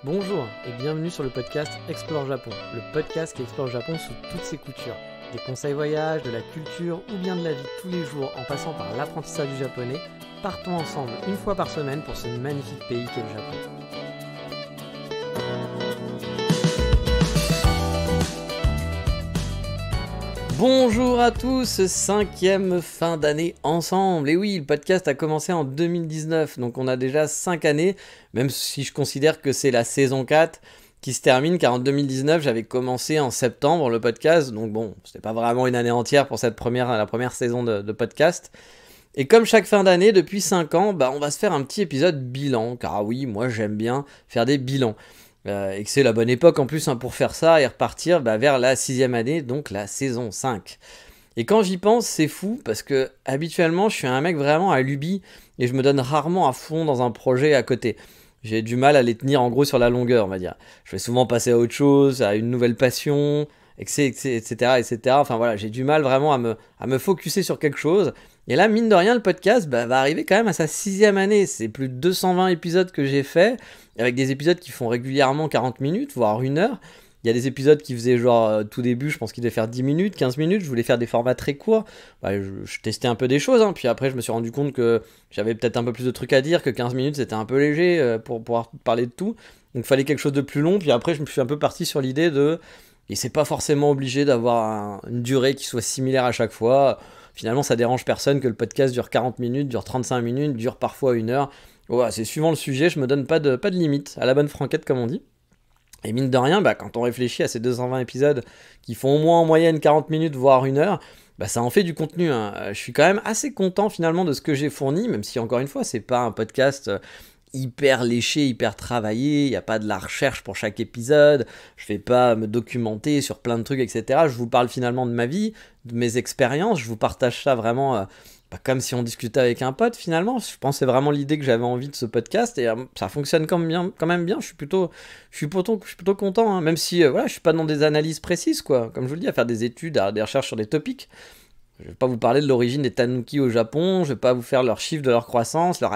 Bonjour et bienvenue sur le podcast Explore Japon, le podcast qui explore Japon sous toutes ses coutures. Des conseils voyage, de la culture ou bien de la vie tous les jours en passant par l'apprentissage du japonais, partons ensemble une fois par semaine pour ce magnifique pays qu'est le Japon. Bonjour à tous, 5e fin d'année ensemble. Et oui, le podcast a commencé en 2019, donc on a déjà 5 années, même si je considère que c'est la saison 4 qui se termine, car en 2019 j'avais commencé en septembre le podcast, donc bon, c'était pas vraiment une année entière pour la première saison de podcast. Et comme chaque fin d'année, depuis 5 ans, on va se faire un petit épisode bilan, car oui, moi j'aime bien faire des bilans. Et que c'est la bonne époque en plus pour faire ça et repartir vers la 6e année, donc la saison 5. Et quand j'y pense, c'est fou, parce que habituellement je suis un mec vraiment à lubie, et je me donne rarement à fond dans un projet à côté. J'ai du mal à les tenir en gros sur la longueur, on va dire. Je vais souvent passer à autre chose, à une nouvelle passion, etc. etc. Enfin voilà, j'ai du mal vraiment à me focusser sur quelque chose. Et là, mine de rien, le podcast va arriver quand même à sa 6e année. C'est plus de 220 épisodes que j'ai fait, avec des épisodes qui font régulièrement 40 minutes, voire 1 heure. Il y a des épisodes qui faisaient genre tout début, je pense qu'ils devaient faire 10 minutes, 15 minutes. Je voulais faire des formats très courts. Je testais un peu des choses, puis après je me suis rendu compte que j'avais peut-être un peu plus de trucs à dire, que 15 minutes c'était un peu léger pour pouvoir parler de tout. Donc il fallait quelque chose de plus long, puis après je me suis un peu parti sur l'idée de... Et c'est pas forcément obligé d'avoir une durée qui soit similaire à chaque fois. Finalement, ça dérange personne que le podcast dure 40 minutes, dure 35 minutes, dure parfois 1 heure. Ouais, c'est suivant le sujet, je me donne pas de limite, à la bonne franquette comme on dit. Et mine de rien, quand on réfléchit à ces 220 épisodes qui font au moins en moyenne 40 minutes, voire 1 heure, ça en fait du contenu. Je suis quand même assez content finalement de ce que j'ai fourni, même si encore une fois, c'est pas un podcast hyper léché, hyper travaillé, il n'y a pas de la recherche pour chaque épisode, je vais pas me documenter sur plein de trucs, etc. Je vous parle finalement de ma vie, de mes expériences, je vous partage ça vraiment comme si on discutait avec un pote finalement. Je pense que c'est vraiment l'idée que j'avais envie de ce podcast, et ça fonctionne quand même bien. Je suis plutôt content, même si je suis pas dans des analyses précises, quoi, comme je vous le dis, à faire des études, des recherches sur des topics. Je vais pas vous parler de l'origine des tanuki au Japon, je vais pas vous faire leurs chiffres de leur croissance, leur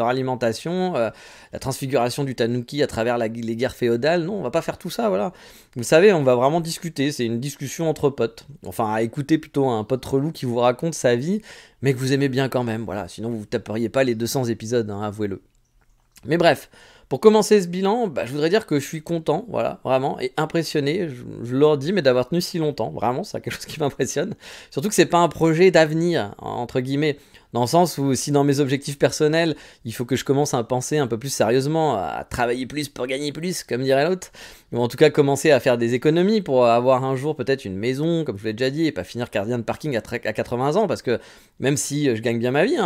alimentation, la transfiguration du tanuki à travers les guerres féodales. Non, on va pas faire tout ça, voilà. Vous savez, on va vraiment discuter, c'est une discussion entre potes. Enfin, à écouter plutôt un pote relou qui vous raconte sa vie, mais que vous aimez bien quand même, voilà. Sinon, vous taperiez pas les 200 épisodes, avouez-le. Mais bref, pour commencer ce bilan, je voudrais dire que je suis content, voilà, vraiment, et impressionné, je leur dis, mais d'avoir tenu si longtemps, vraiment, c'est quelque chose qui m'impressionne. Surtout que c'est pas un projet d'avenir, entre guillemets, dans le sens où si dans mes objectifs personnels, il faut que je commence à penser un peu plus sérieusement, à travailler plus pour gagner plus, comme dirait l'autre, ou en tout cas commencer à faire des économies pour avoir un jour peut-être une maison, comme je l'ai déjà dit, et pas finir gardien de parking à 80 ans, parce que même si je gagne bien ma vie,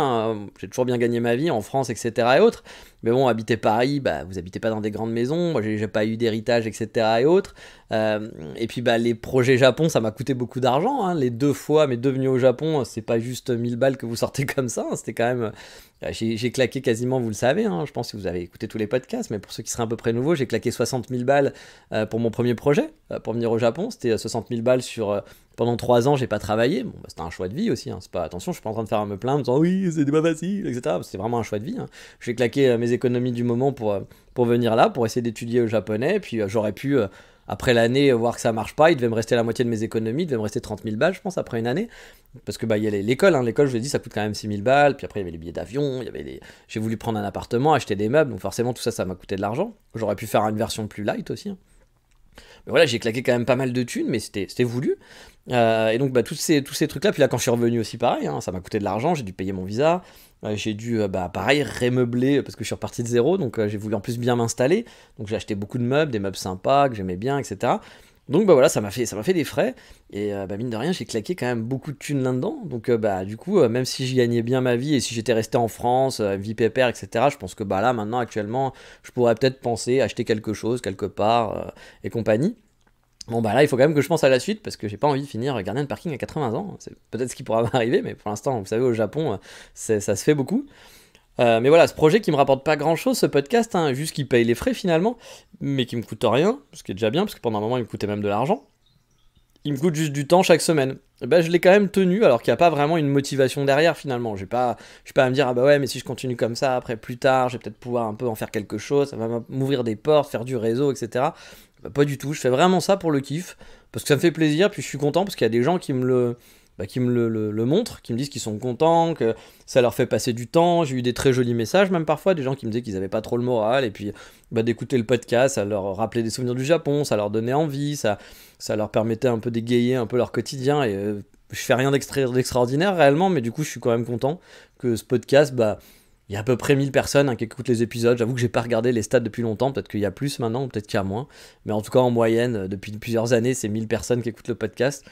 j'ai toujours bien gagné ma vie en France, etc. et autres, mais bon, habiter Paris, vous habitez pas dans des grandes maisons, moi j'ai pas eu d'héritage, etc. et autres. Et puis les projets Japon, ça m'a coûté beaucoup d'argent. Les 2 fois mes 2 venus au Japon, c'est pas juste 1000 balles que vous sortez comme ça. C'était quand même... J'ai claqué quasiment, vous le savez, je pense que vous avez écouté tous les podcasts, mais pour ceux qui seraient à peu près nouveaux, j'ai claqué 60 000 balles pour mon premier projet, pour venir au Japon. C'était 60 000 balles sur... pendant 3 ans, j'ai pas travaillé. Bon, c'était un choix de vie aussi. C'est pas, attention, je suis pas en train de faire me plaindre en disant oui, c'était pas facile, etc. C'était vraiment un choix de vie. J'ai claqué mes économies du moment pour venir là, pour essayer d'étudier le japonais. Puis j'aurais pu, après l'année, voir que ça marche pas. Il devait me rester la moitié de mes économies. Il devait me rester 30 000 balles, je pense, après une année. Parce que il y a l'école. L'école, je vous ai dit, ça coûte quand même 6 000 balles. Puis après, il y avait les billets d'avion. J'ai voulu prendre un appartement, acheter des meubles. Donc forcément, tout ça, ça m'a coûté de l'argent. J'aurais pu faire une version plus light aussi. Mais voilà, j'ai claqué quand même pas mal de thunes, mais c'était voulu. Et donc tous ces trucs-là, puis là quand je suis revenu aussi pareil, ça m'a coûté de l'argent, j'ai dû payer mon visa, j'ai dû pareil rémeubler parce que je suis reparti de zéro, donc j'ai voulu en plus bien m'installer, donc j'ai acheté beaucoup de meubles, des meubles sympas que j'aimais bien, etc. Donc voilà, ça m'a fait des frais, et mine de rien, j'ai claqué quand même beaucoup de thunes là-dedans, donc du coup, même si je gagnais bien ma vie, et si j'étais resté en France, vie pépère, etc., je pense que là, maintenant, actuellement, je pourrais peut-être penser acheter quelque chose, quelque part, et compagnie. Bon là il faut quand même que je pense à la suite parce que j'ai pas envie de finir gardien de parking à 80 ans, c'est peut-être ce qui pourra m'arriver, mais pour l'instant vous savez au Japon ça se fait beaucoup. Mais voilà, ce projet qui me rapporte pas grand chose, ce podcast, juste qu'il paye les frais finalement, mais qui me coûte rien, ce qui est déjà bien parce que pendant un moment il me coûtait même de l'argent. qui me coûte juste du temps chaque semaine. Et ben, je l'ai quand même tenu alors qu'il n'y a pas vraiment une motivation derrière finalement. Je suis pas à me dire ah bah ouais mais si je continue comme ça après plus tard je vais peut-être pouvoir un peu en faire quelque chose, ça va m'ouvrir des portes, faire du réseau etc. Bah, pas du tout, je fais vraiment ça pour le kiff parce que ça me fait plaisir puis je suis content parce qu'il y a des gens qui me le montrent, qui me disent qu'ils sont contents, que ça leur fait passer du temps. J'ai eu des très jolis messages, même parfois, des gens qui me disaient qu'ils n'avaient pas trop le moral, et puis bah, d'écouter le podcast, ça leur rappelait des souvenirs du Japon, ça leur donnait envie, ça leur permettait un peu d'égayer un peu leur quotidien, et je fais rien d'extraordinaire réellement, mais du coup, je suis quand même content que ce podcast, bah, il y a à peu près 1000 personnes qui écoutent les épisodes. J'avoue que j'ai pas regardé les stats depuis longtemps, peut-être qu'il y a plus maintenant, ou peut-être qu'il y a moins, mais en tout cas, en moyenne, depuis plusieurs années, c'est 1000 personnes qui écoutent le podcast.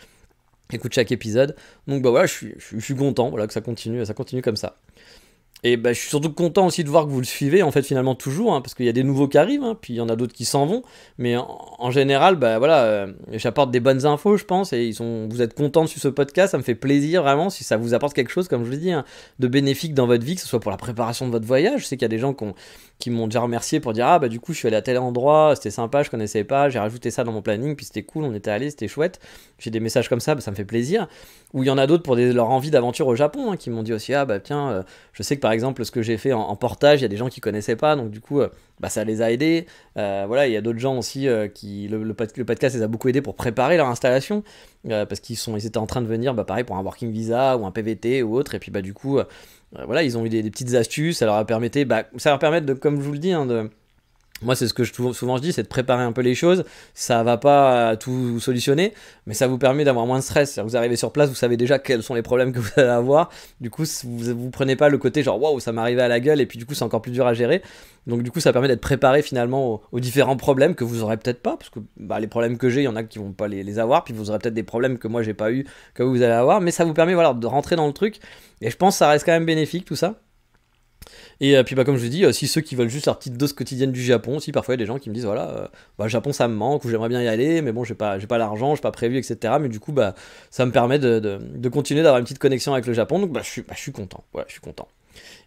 Écoute chaque épisode. Donc bah voilà, je suis content voilà, que ça continue comme ça. Et bah, je suis surtout content aussi de voir que vous le suivez, en fait, finalement, toujours, hein, parce qu'il y a des nouveaux qui arrivent, hein, puis il y en a d'autres qui s'en vont. Mais en général, bah, voilà, j'apporte des bonnes infos, je pense, et vous êtes contents de suivre ce podcast, ça me fait plaisir, vraiment, si ça vous apporte quelque chose, comme je vous l'ai dit, hein, de bénéfique dans votre vie, que ce soit pour la préparation de votre voyage. Je sais qu'il y a des gens qui m'ont déjà remercié pour dire, ah bah du coup, je suis allé à tel endroit, c'était sympa, je connaissais pas, j'ai rajouté ça dans mon planning, puis c'était cool, on était allé, c'était chouette. J'ai des messages comme ça, bah, ça me fait plaisir. Ou il y en a d'autres pour leur envie d'aventure au Japon, hein, qui m'ont dit aussi, ah bah tiens, je sais que par exemple, ce que j'ai fait en portage, il y a des gens qui connaissaient pas, donc du coup, bah, ça les a aidés. Voilà, il y a d'autres gens aussi qui le podcast les a beaucoup aidés pour préparer leur installation, parce ils étaient en train de venir, bah, pareil pour un working visa ou un PVT ou autre, et puis bah du coup, voilà, ils ont eu des petites astuces, ça leur permet de, comme je vous le dis, hein, moi, c'est ce que souvent je dis, c'est de préparer un peu les choses. Ça va pas tout solutionner, mais ça vous permet d'avoir moins de stress. C'est-à-dire que vous arrivez sur place, vous savez déjà quels sont les problèmes que vous allez avoir. Du coup, vous prenez pas le côté genre waouh, ça m'est arrivé à la gueule, et puis du coup, c'est encore plus dur à gérer. Donc, du coup, ça permet d'être préparé finalement aux différents problèmes que vous aurez peut-être pas, parce que bah, les problèmes que j'ai, il y en a qui vont pas les avoir, puis vous aurez peut-être des problèmes que moi j'ai pas eu, que vous allez avoir, mais ça vous permet voilà, de rentrer dans le truc. Et je pense que ça reste quand même bénéfique tout ça. Et puis bah, comme je vous dis, si ceux qui veulent juste leur petite dose quotidienne du Japon, si parfois il y a des gens qui me disent voilà, bah, Japon ça me manque ou j'aimerais bien y aller, mais bon j'ai pas l'argent, j'ai pas prévu, etc. Mais du coup bah ça me permet de continuer d'avoir une petite connexion avec le Japon, donc je suis content. Voilà, je suis content.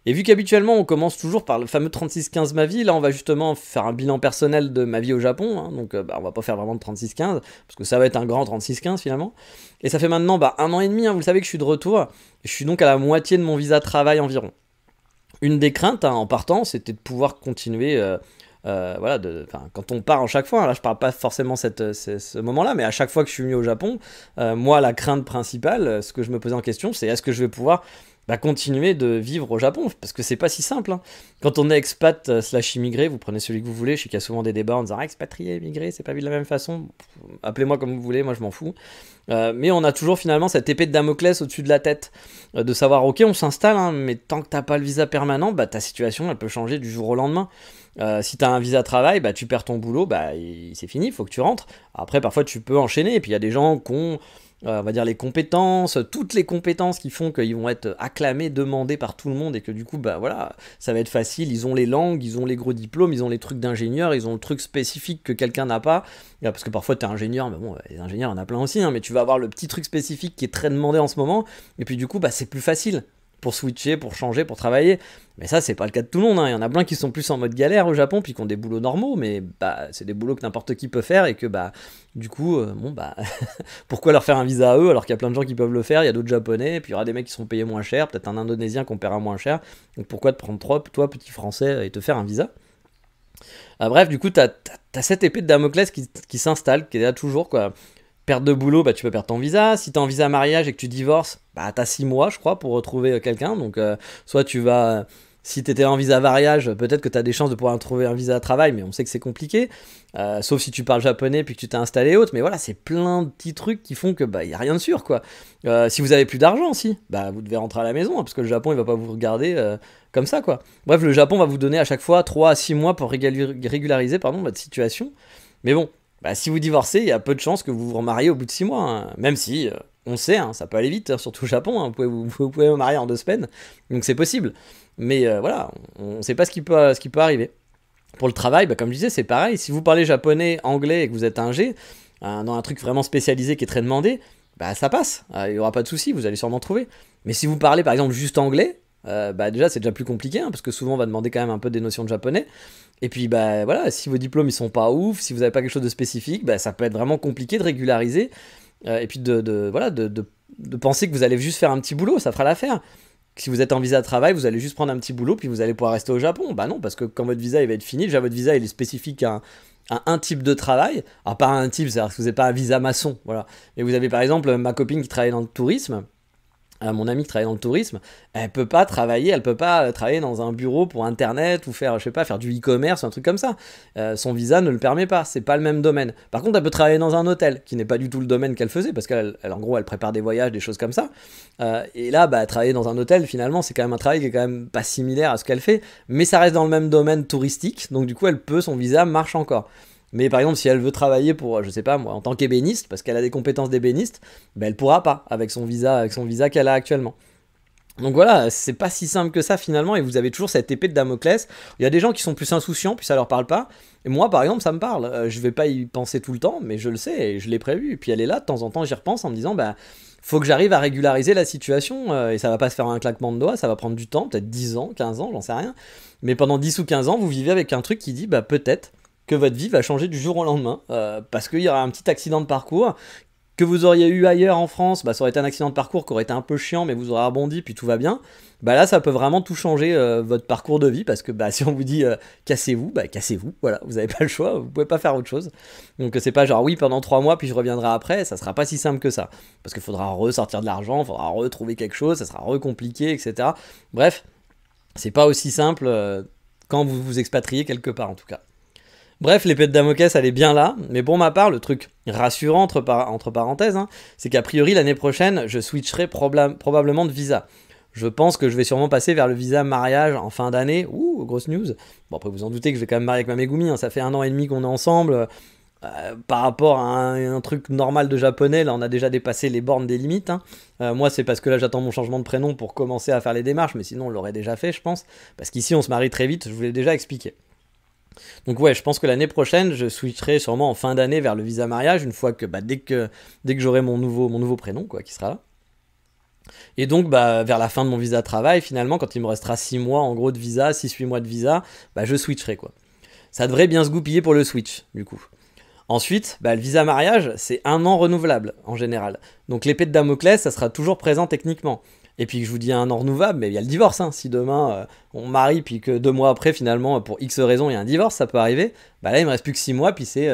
Et vu qu'habituellement on commence toujours par le fameux 36-15 ma vie, là on va justement faire un bilan personnel de ma vie au Japon, hein, donc bah, on va pas faire vraiment de 36-15, parce que ça va être un grand 36-15 finalement. Et ça fait maintenant bah, 1 an et demi, hein, vous le savez que je suis de retour, je suis donc à la moitié de mon visa travail environ. Une des craintes hein, en partant, c'était de pouvoir continuer, voilà, quand on part en chaque fois, hein, là je parle pas forcément ce moment-là, mais à chaque fois que je suis venu au Japon, moi la crainte principale, ce que je me posais en question, c'est est-ce que je vais pouvoir continuer de vivre au Japon, parce que c'est pas si simple. Hein. Quand on est expat slash immigré, vous prenez celui que vous voulez, je sais qu'il y a souvent des débats en disant expatrié, immigré, c'est pas vu de la même façon, appelez-moi comme vous voulez, moi je m'en fous. Mais on a toujours finalement cette épée de Damoclès au-dessus de la tête, de savoir ok on s'installe, hein, mais tant que t'as pas le visa permanent, bah, ta situation elle peut changer du jour au lendemain. Si tu as un visa travail, bah, tu perds ton boulot, bah, c'est fini, il faut que tu rentres. Après parfois tu peux enchaîner, et puis il y a des gens qui ont on va dire les compétences, toutes les compétences qui font qu'ils vont être acclamés, demandés par tout le monde et que du coup, bah voilà, ça va être facile. Ils ont les langues, ils ont les gros diplômes, ils ont les trucs d'ingénieur, ils ont le truc spécifique que quelqu'un n'a pas. Parce que parfois, tu es ingénieur, mais bon, les ingénieurs, il y en a plein aussi, hein, mais tu vas avoir le petit truc spécifique qui est très demandé en ce moment. Et puis du coup, bah, c'est plus facile pour switcher, pour changer, pour travailler. Mais ça, c'est pas le cas de tout le monde. Hein. Il y en a plein qui sont plus en mode galère au Japon, puis qui ont des boulots normaux, mais bah, c'est des boulots que n'importe qui peut faire, et que bah, du coup, bon bah, pourquoi leur faire un visa à eux alors qu'il y a plein de gens qui peuvent le faire, il y a d'autres japonais, et puis il y aura des mecs qui seront payés moins cher, peut-être un indonésien qu'on paiera moins cher, donc pourquoi te prendre toi, petit français, et te faire un visa. Bref, du coup, t'as cette épée de Damoclès qui s'installe, qui est là toujours, quoi. Perte de boulot, bah, tu peux perdre ton visa. Si tu es en visa mariage et que tu divorces, bah, tu as 6 mois, je crois, pour retrouver quelqu'un. Donc, soit tu vas. Si tu étais en visa mariage, peut-être que tu as des chances de pouvoir trouver un visa à travail, mais on sait que c'est compliqué. Sauf si tu parles japonais puis que tu t'es installé et autres. Mais voilà, c'est plein de petits trucs qui font que bah, y a rien de sûr, quoi. Si vous avez plus d'argent aussi, bah, vous devez rentrer à la maison, hein, parce que le Japon, il va pas vous regarder comme ça, quoi. Bref, le Japon va vous donner à chaque fois 3 à 6 mois pour régulariser votre situation. Mais bon. Bah, si vous divorcez, il y a peu de chances que vous vous remariez au bout de 6 mois. Hein. Même si, on sait, hein, ça peut aller vite, hein, surtout au Japon. Hein, vous pouvez vous marier en 2 semaines. Donc c'est possible. Mais voilà, on ne sait pas ce qui peut arriver. Pour le travail, bah, comme je disais, c'est pareil. Si vous parlez japonais, anglais et que vous êtes ingé, dans un truc vraiment spécialisé qui est très demandé, bah, ça passe. Il n'y aura pas de souci, vous allez sûrement trouver. Mais si vous parlez par exemple juste anglais, bah déjà c'est déjà plus compliqué, hein, parce que souvent on va demander quand même un peu des notions de japonais. Et puis bah voilà, si vos diplômes ils sont pas ouf, si vous n'avez pas quelque chose de spécifique, bah ça peut être vraiment compliqué de régulariser. et puis de penser que vous allez juste faire un petit boulot, ça fera l'affaire. Si vous êtes en visa de travail, vous allez juste prendre un petit boulot, puis vous allez pouvoir rester au Japon. Bah non, parce que quand votre visa il va être fini, déjà votre visa il est spécifique à un type de travail. Alors pas un type, c'est-à-dire que vous n'avez pas un visa maçon, voilà. Et vous avez par exemple ma copine qui travaille dans le tourisme, mon amie qui travaille dans le tourisme, elle peut pas travailler dans un bureau pour internet ou faire, je sais pas, faire du e-commerce ou un truc comme ça. Son visa ne le permet pas, c'est pas le même domaine. Par contre, elle peut travailler dans un hôtel, qui n'est pas du tout le domaine qu'elle faisait, parce en gros, elle prépare des voyages, des choses comme ça. Et là, travailler dans un hôtel, finalement, c'est quand même un travail qui est quand même pas similaire à ce qu'elle fait, mais ça reste dans le même domaine touristique, donc du coup, son visa marche encore. Mais par exemple, si elle veut travailler pour, je sais pas moi, en tant qu'ébéniste, parce qu'elle a des compétences d'ébéniste, elle pourra pas avec son visa qu'elle a actuellement. Donc voilà, c'est pas si simple que ça finalement, et vous avez toujours cette épée de Damoclès. Il y a des gens qui sont plus insouciants, puis ça leur parle pas. Et moi, par exemple, ça me parle. Je vais pas y penser tout le temps, mais je le sais, et je l'ai prévu. Et puis elle est là, de temps en temps, j'y repense en me disant, faut que j'arrive à régulariser la situation, et ça va pas se faire un claquement de doigts, ça va prendre du temps, peut-être 10 ans, 15 ans, j'en sais rien. Mais pendant 10 ou 15 ans, vous vivez avec un truc qui dit, peut-être que votre vie va changer du jour au lendemain, parce qu'il y aura un petit accident de parcours que vous auriez eu ailleurs en France, ça aurait été un accident de parcours qui aurait été un peu chiant, mais vous aurez rebondi, puis tout va bien. Là, ça peut vraiment tout changer votre parcours de vie, parce que si on vous dit cassez-vous, cassez-vous, voilà, vous n'avez pas le choix, vous pouvez pas faire autre chose. Donc c'est pas genre oui pendant 3 mois, puis je reviendrai après, ça sera pas si simple que ça, parce qu'il faudra ressortir de l'argent, il faudra retrouver quelque chose, ça sera recompliqué, etc. Bref, c'est pas aussi simple quand vous vous expatriez quelque part en tout cas. Bref, l'épée de Damoclès, elle est bien là, mais pour ma part, le truc rassurant, entre parenthèses, c'est qu'a priori, l'année prochaine, je switcherai probablement de visa. Je pense que je vais sûrement passer vers le visa mariage en fin d'année. Ouh, grosse news. Bon, après, vous en doutez que je vais quand même marier avec ma Megumi, ça fait 1 an et demi qu'on est ensemble. Par rapport à un truc normal de japonais, là, on a déjà dépassé les bornes des limites. Moi, c'est parce que là, j'attends mon changement de prénom pour commencer à faire les démarches, mais sinon, on l'aurait déjà fait, je pense. Parce qu'ici, on se marie très vite, je vous l'ai déjà expliqué. Donc ouais, je pense que l'année prochaine, je switcherai sûrement en fin d'année vers le visa mariage, une fois que dès que j'aurai mon nouveau prénom, quoi, qui sera là. Et donc vers la fin de mon visa travail, finalement, quand il me restera 6 mois en gros de visa, 6-8 mois de visa, je switcherai, quoi. Ça devrait bien se goupiller pour le switch, du coup. Ensuite, le visa mariage, c'est 1 an renouvelable, en général. Donc l'épée de Damoclès, ça sera toujours présent techniquement. Et puis je vous dis 1 an renouvelable, mais il y a le divorce. Si demain on marie, puis que 2 mois après, finalement, pour X raisons, il y a un divorce, ça peut arriver. Là, il me reste plus que 6 mois, puis c'est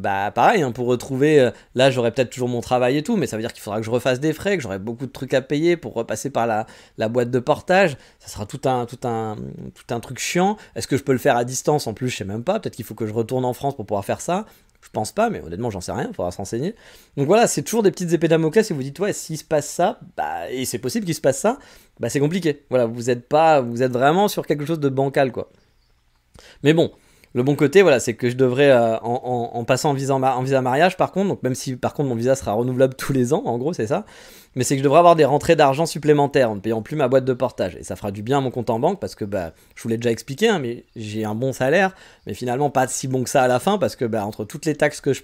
pareil, pour retrouver. Là, j'aurai peut-être toujours mon travail et tout, mais ça veut dire qu'il faudra que je refasse des frais, que j'aurai beaucoup de trucs à payer pour repasser par la boîte de portage. Ça sera tout un truc chiant. Est-ce que je peux le faire à distance en plus? Je sais même pas. Peut-être qu'il faut que je retourne en France pour pouvoir faire ça. Je pense pas, mais honnêtement, j'en sais rien, il faudra se renseigner. Donc voilà, c'est toujours des petites épées Damoclès et vous dites, ouais, s'il se passe ça, et c'est possible qu'il se passe ça, c'est compliqué. Voilà, vous êtes vraiment sur quelque chose de bancal, quoi. Mais bon, le bon côté, voilà, c'est que je devrais, en passant en visa mariage, par contre, donc même si par contre mon visa sera renouvelable tous les ans, en gros, c'est ça, mais c'est que je devrais avoir des rentrées d'argent supplémentaires en ne payant plus ma boîte de portage. Et ça fera du bien à mon compte en banque parce que, je vous l'ai déjà expliqué, mais j'ai un bon salaire, mais finalement pas si bon que ça à la fin parce que, entre toutes les taxes que je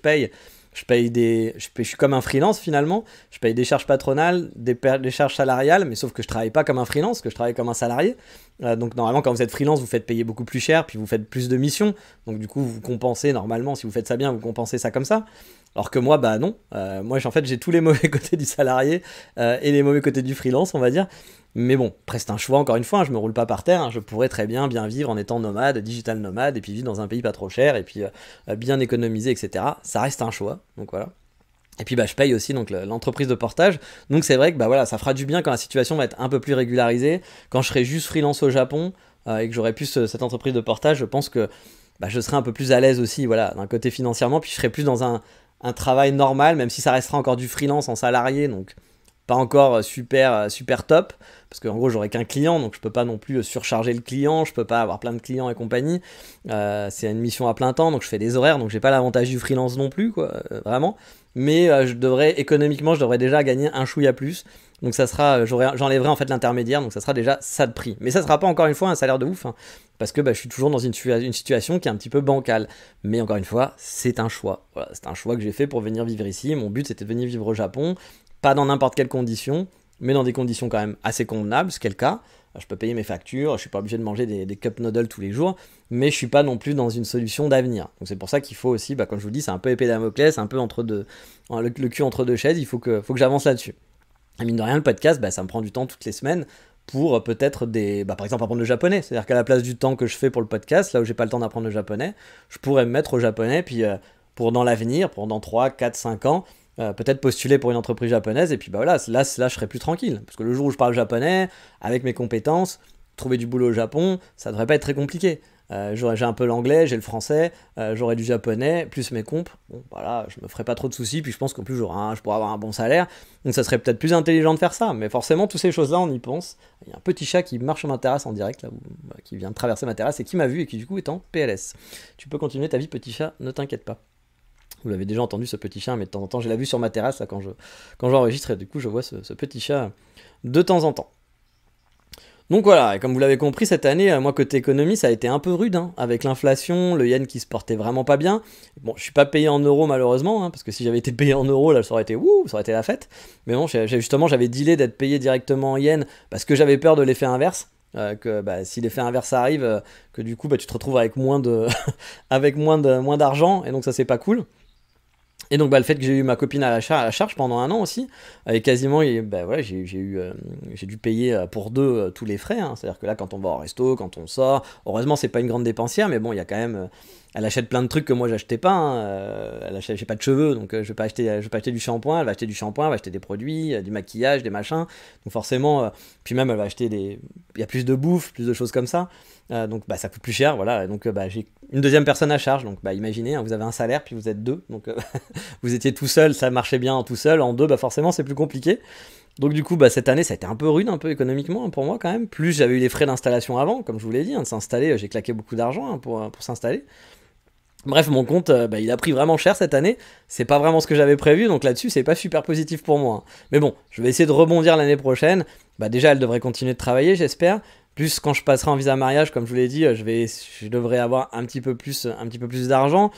suis comme un freelance finalement, je paye des charges patronales, des charges salariales, mais sauf que je travaille pas comme un freelance, que je travaille comme un salarié. Donc normalement quand vous êtes freelance, vous faites payer beaucoup plus cher, puis vous faites plus de missions, donc du coup vous compensez normalement, si vous faites ça bien, vous compensez ça comme ça. Alors que moi, non. Moi, en fait, j'ai tous les mauvais côtés du salarié et les mauvais côtés du freelance, on va dire. Mais bon, après, c'est un choix, encore une fois. Je me roule pas par terre. Je pourrais très bien vivre en étant nomade, digital nomade, et puis vivre dans un pays pas trop cher, et puis bien économiser, etc. Ça reste un choix. Donc voilà. Et puis je paye aussi donc l'entreprise de portage. Donc c'est vrai que voilà, ça fera du bien quand la situation va être un peu plus régularisée. Quand je serai juste freelance au Japon et que j'aurai plus cette entreprise de portage, je pense que je serai un peu plus à l'aise aussi, voilà, d'un côté financièrement, puis je serai plus dans un travail normal, même si ça restera encore du freelance en salarié, donc pas encore super top, parce qu'en gros j'aurai qu'un client, donc je peux pas non plus surcharger le client, je peux pas avoir plein de clients et compagnie, c'est une mission à plein temps, donc je fais des horaires, donc j'ai pas l'avantage du freelance non plus, quoi, vraiment, mais économiquement je devrais déjà gagner un chouïa plus, donc ça sera, j'enlèverai en fait l'intermédiaire, donc ça sera déjà ça de prix, mais ça sera pas encore une fois un salaire de ouf, parce que je suis toujours dans une situation qui est un petit peu bancale, mais encore une fois c'est un choix, voilà, c'est un choix que j'ai fait pour venir vivre ici, mon but c'était de venir vivre au Japon, pas dans n'importe quelle condition, mais dans des conditions quand même assez convenables, ce qui est le cas. je peux payer mes factures, je suis pas obligé de manger des cup noodles tous les jours, mais je suis pas non plus dans une solution d'avenir. Donc c'est pour ça qu'il faut aussi, comme je vous dis, c'est un peu épée Damoclès, un peu entre deux, le cul entre deux chaises, il faut que j'avance là-dessus. Et mine de rien, le podcast, ça me prend du temps toutes les semaines pour peut-être par exemple apprendre le japonais. C'est-à-dire qu'à la place du temps que je fais pour le podcast, là où j'ai pas le temps d'apprendre le japonais, je pourrais me mettre au japonais, puis pour dans l'avenir, pour dans 3, 4, 5 ans, peut-être postuler pour une entreprise japonaise, et puis voilà, là je serai plus tranquille. Parce que le jour où je parle japonais, avec mes compétences, trouver du boulot au Japon, ça devrait pas être très compliqué. J'ai un peu l'anglais, j'ai le français, j'aurai du japonais, plus mes comptes. Bon, voilà, je me ferai pas trop de soucis, puis je pense qu'en plus je pourrai avoir un bon salaire. Donc ça serait peut-être plus intelligent de faire ça. Mais forcément, toutes ces choses-là, on y pense. Il y a un petit chat qui marche sur ma terrasse en direct, là, qui vient de traverser ma terrasse et qui m'a vu et qui du coup est en PLS. Tu peux continuer ta vie, petit chat, ne t'inquiète pas. Vous l'avez déjà entendu, ce petit chat, mais de temps en temps, j'ai la vue sur ma terrasse là, quand j'enregistre, et du coup, je vois ce petit chat de temps en temps. Donc voilà, et comme vous l'avez compris, cette année, moi côté économie, ça a été un peu rude, hein, avec l'inflation, le yen qui se portait vraiment pas bien. Bon, je suis pas payé en euros malheureusement, hein, parce que si j'avais été payé en euros, là, ça aurait été la fête. Mais bon, justement, j'avais dealé d'être payé directement en yen, parce que j'avais peur de l'effet inverse. Que si l'effet inverse arrive, que du coup tu te retrouves avec moins d'argent, et donc ça c'est pas cool. Et donc le fait que j'ai eu ma copine à la charge pendant un an aussi, et quasiment voilà, j'ai dû payer pour deux tous les frais, hein. C'est-à-dire que là quand on va au resto, quand on sort, heureusement c'est pas une grande dépensière, mais bon il y a quand même, elle achète plein de trucs que moi j'achetais pas, hein. J'ai pas de cheveux, donc je vais pas acheter du shampoing, elle va acheter du shampoing, elle va acheter des produits, du maquillage, des machins, donc forcément, puis même elle va acheter il y a plus de bouffe, plus de choses comme ça. Donc ça coûte plus cher, voilà. Donc j'ai une deuxième personne à charge. Donc imaginez, hein, vous avez un salaire puis vous êtes deux. Donc vous étiez tout seul, ça marchait bien tout seul. En deux, forcément c'est plus compliqué. Donc du coup cette année ça a été un peu rude, un peu économiquement, hein, pour moi quand même. Plus j'avais eu les frais d'installation avant, comme je vous l'ai dit, hein, de s'installer. J'ai claqué beaucoup d'argent, hein, pour s'installer. Bref, mon compte, il a pris vraiment cher cette année. C'est pas vraiment ce que j'avais prévu, donc là-dessus, c'est pas super positif pour moi, hein. Mais bon, je vais essayer de rebondir l'année prochaine. Déjà, elle devrait continuer de travailler, j'espère. Plus quand je passerai en visa mariage, comme je vous l'ai dit, je devrais avoir un petit peu plus d'argent.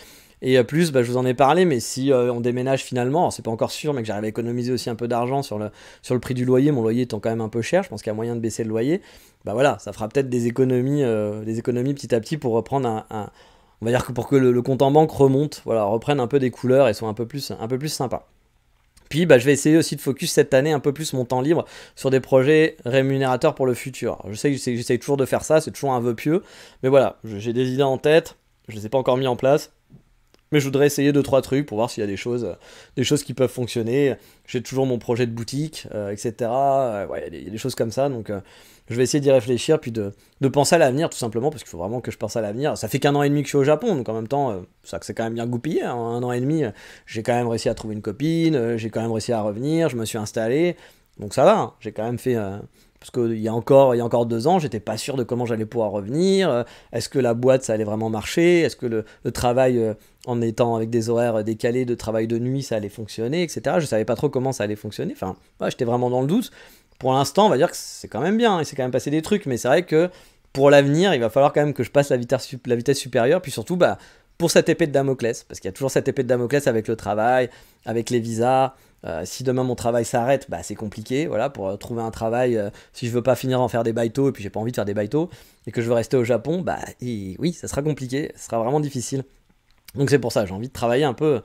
Et plus, je vous en ai parlé, mais si on déménage finalement, alors c'est pas encore sûr, mais que j'arrive à économiser aussi un peu d'argent sur le prix du loyer, mon loyer étant quand même un peu cher, je pense qu'il y a moyen de baisser le loyer. Voilà, ça fera peut-être des économies petit à petit pour reprendre on va dire que pour que le compte en banque remonte, voilà, reprenne un peu des couleurs et soit un peu plus sympa. Puis je vais essayer aussi de focus cette année un peu plus mon temps libre sur des projets rémunérateurs pour le futur. Alors, je sais que j'essaye toujours de faire ça, c'est toujours un vœu pieux, mais voilà, j'ai des idées en tête, je les ai pas encore mis en place. Mais je voudrais essayer 2-3 trucs pour voir s'il y a des choses qui peuvent fonctionner. J'ai toujours mon projet de boutique, etc. Ouais, il y a des choses comme ça, donc je vais essayer d'y réfléchir, puis de penser à l'avenir, tout simplement, parce qu'il faut vraiment que je pense à l'avenir. Ça fait qu'1 an et demi que je suis au Japon, donc en même temps, ça c'est quand même bien goupillé, hein. En 1 an et demi, j'ai quand même réussi à trouver une copine, j'ai quand même réussi à revenir, je me suis installé, donc ça va, hein. J'ai quand même fait... parce qu'il y a encore 2 ans, j'étais pas sûr de comment j'allais pouvoir revenir. Est-ce que la boîte, ça allait vraiment marcher? Est-ce que le travail, en étant avec des horaires décalés de travail de nuit, ça allait fonctionner, etc. Je savais pas trop comment ça allait fonctionner. Enfin, j'étais vraiment dans le doute. Pour l'instant, on va dire que c'est quand même bien. Il s'est quand même passé des trucs. Mais c'est vrai que pour l'avenir, il va falloir quand même que je passe la vitesse supérieure. Puis surtout, pour cette épée de Damoclès. Parce qu'il y a toujours cette épée de Damoclès avec le travail, avec les visas. Si demain mon travail s'arrête, c'est compliqué, voilà, pour trouver un travail, si je veux pas finir en faire des baïtos, et puis j'ai pas envie de faire des baïtos, et que je veux rester au Japon, oui, ça sera compliqué, ça sera vraiment difficile. Donc c'est pour ça, j'ai envie de travailler un peu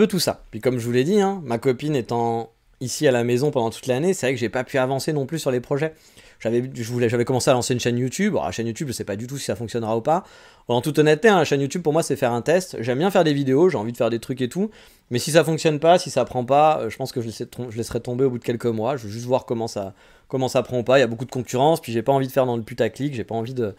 tout ça. Puis comme je vous l'ai dit, hein, ma copine étant ici à la maison pendant toute l'année, c'est vrai que j'ai pas pu avancer non plus sur les projets. J'avais commencé à lancer une chaîne YouTube. Alors, la chaîne YouTube, je sais pas du tout si ça fonctionnera ou pas. En toute honnêteté, hein, la chaîne YouTube, pour moi, c'est faire un test. J'aime bien faire des vidéos, j'ai envie de faire des trucs et tout. Mais si ça fonctionne pas, si ça prend pas, je pense que je laisserai tomber au bout de quelques mois. Je veux juste voir comment ça prend ou pas. Il y a beaucoup de concurrence, puis j'ai pas envie de faire dans le putaclic. J'ai pas envie de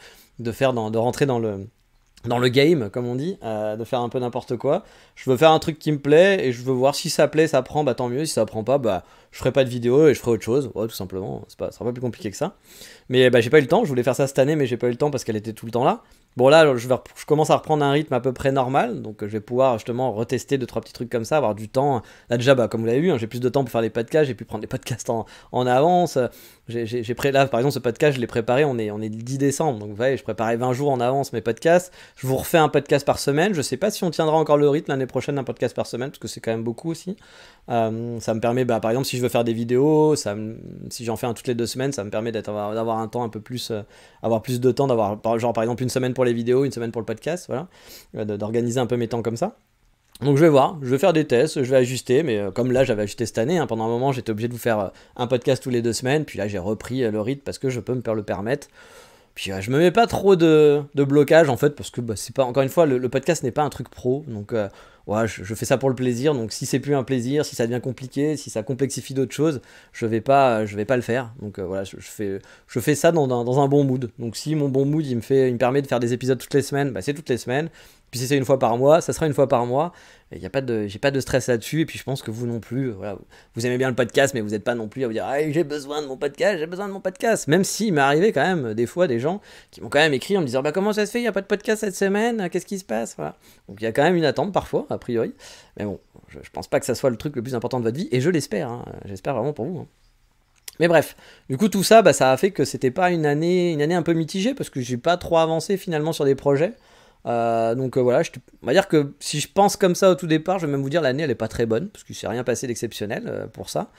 rentrer dans le game, comme on dit, de faire un peu n'importe quoi. Je veux faire un truc qui me plaît et je veux voir si ça plaît, ça prend, tant mieux. Si ça prend pas, je ferai pas de vidéo et je ferai autre chose. Ouais, tout simplement, ça sera pas plus compliqué que ça. Mais j'ai pas eu le temps, je voulais faire ça cette année, mais j'ai pas eu le temps parce qu'elle était tout le temps là. Bon là, je commence à reprendre un rythme à peu près normal, donc je vais pouvoir justement retester 2-3 petits trucs comme ça, avoir du temps. Là déjà, bah, comme vous l'avez vu, hein, j'ai plus de temps pour faire les podcasts, j'ai pu prendre les podcasts en avance. Là, par exemple, ce podcast, je l'ai préparé, on est le 10 décembre, donc vous voyez, je préparais 20 jours en avance mes podcasts. Je vous refais un podcast par semaine, je sais pas si on tiendra encore le rythme l'année prochaine d'un podcast par semaine, parce que c'est quand même beaucoup aussi. Ça me permet, bah, par exemple, si je veux faire des vidéos, si j'en fais un toutes les 2 semaines, ça me permet d'avoir un temps un peu plus, avoir plus de temps, d'avoir genre par exemple une semaine pour les vidéos, une semaine pour le podcast, voilà, d'organiser un peu mes temps comme ça. Donc je vais voir, je vais faire des tests, je vais ajuster, mais comme là j'avais ajusté cette année, hein, pendant un moment j'étais obligé de vous faire un podcast tous les 2 semaines, puis là j'ai repris le rythme parce que je peux me le permettre. Puis je me mets pas trop de blocage en fait, parce que bah, c'est pas, encore une fois, le podcast n'est pas un truc pro, donc ouais, je fais ça pour le plaisir, donc si c'est plus un plaisir, si ça devient compliqué, si ça complexifie d'autres choses, je vais pas le faire. Donc voilà, je fais ça dans un bon mood. Donc si mon bon mood il me permet de faire des épisodes toutes les semaines, bah, c'est toutes les semaines. Puis si c'est une fois par mois, ça sera une fois par mois. J'ai pas de stress là-dessus. Et puis je pense que vous non plus, voilà, vous aimez bien le podcast, mais vous n'êtes pas non plus à vous dire ah, j'ai besoin de mon podcast, j'ai besoin de mon podcast. Même s'il m'est arrivé quand même des fois des gens qui m'ont quand même écrit en me disant bah comment ça se fait, il n'y a pas de podcast cette semaine, qu'est-ce qui se passe, voilà. Donc il y a quand même une attente parfois, a priori. Mais bon, je pense pas que ça soit le truc le plus important de votre vie, et je l'espère, hein. J'espère vraiment pour vous, hein. Mais bref, du coup tout ça, bah, ça a fait que c'était pas une année un peu mitigée, parce que j'ai pas trop avancé finalement sur des projets. Donc voilà, on va dire que si je pense comme ça au tout départ, je vais même vous dire l'année elle est pas très bonne, parce qu'il s'est rien passé d'exceptionnel pour ça.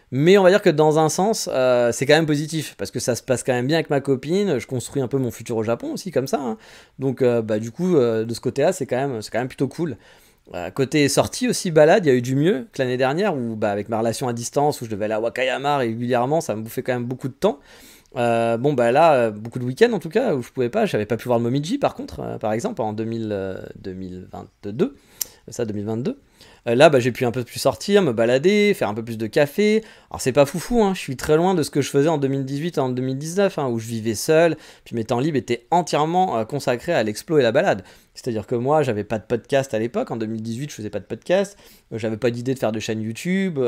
Mais on va dire que dans un sens, c'est quand même positif, parce que ça se passe quand même bien avec ma copine, je construis un peu mon futur au Japon aussi comme ça, hein. Donc bah, du coup, de ce côté-là, c'est quand même plutôt cool. Côté sortie aussi, balade, il y a eu du mieux que l'année dernière, où bah, avec ma relation à distance, où je devais aller à Wakayama régulièrement, ça me bouffait quand même beaucoup de temps. Bon bah là, beaucoup de week-ends en tout cas, où je pouvais pas, j'avais pas pu voir le Momiji par contre, par exemple en 2022, ça 2022. Là, bah, j'ai pu un peu plus sortir, me balader, faire un peu plus de café. Alors, c'est pas foufou, hein, je suis très loin de ce que je faisais en 2018 et en 2019, hein, où je vivais seul, puis mes temps libres étaient entièrement consacrés à l'explo et la balade. C'est-à-dire que moi, j'avais pas de podcast à l'époque, en 2018, je faisais pas de podcast, j'avais pas d'idée de faire de chaîne YouTube,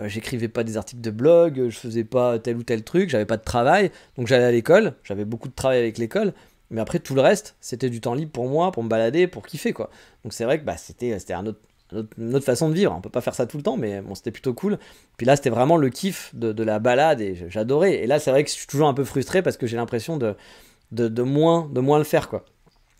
j'écrivais pas des articles de blog, je faisais pas tel ou tel truc, j'avais pas de travail, donc j'allais à l'école, j'avais beaucoup de travail avec l'école. Mais après, tout le reste, c'était du temps libre pour moi, pour me balader, pour kiffer, quoi. Donc c'est vrai que bah, c'était une autre façon de vivre. On peut pas faire ça tout le temps, mais bon, c'était plutôt cool. Puis là, c'était vraiment le kiff de la balade et j'adorais. Et là, c'est vrai que je suis toujours un peu frustré parce que j'ai l'impression de moins le faire, quoi.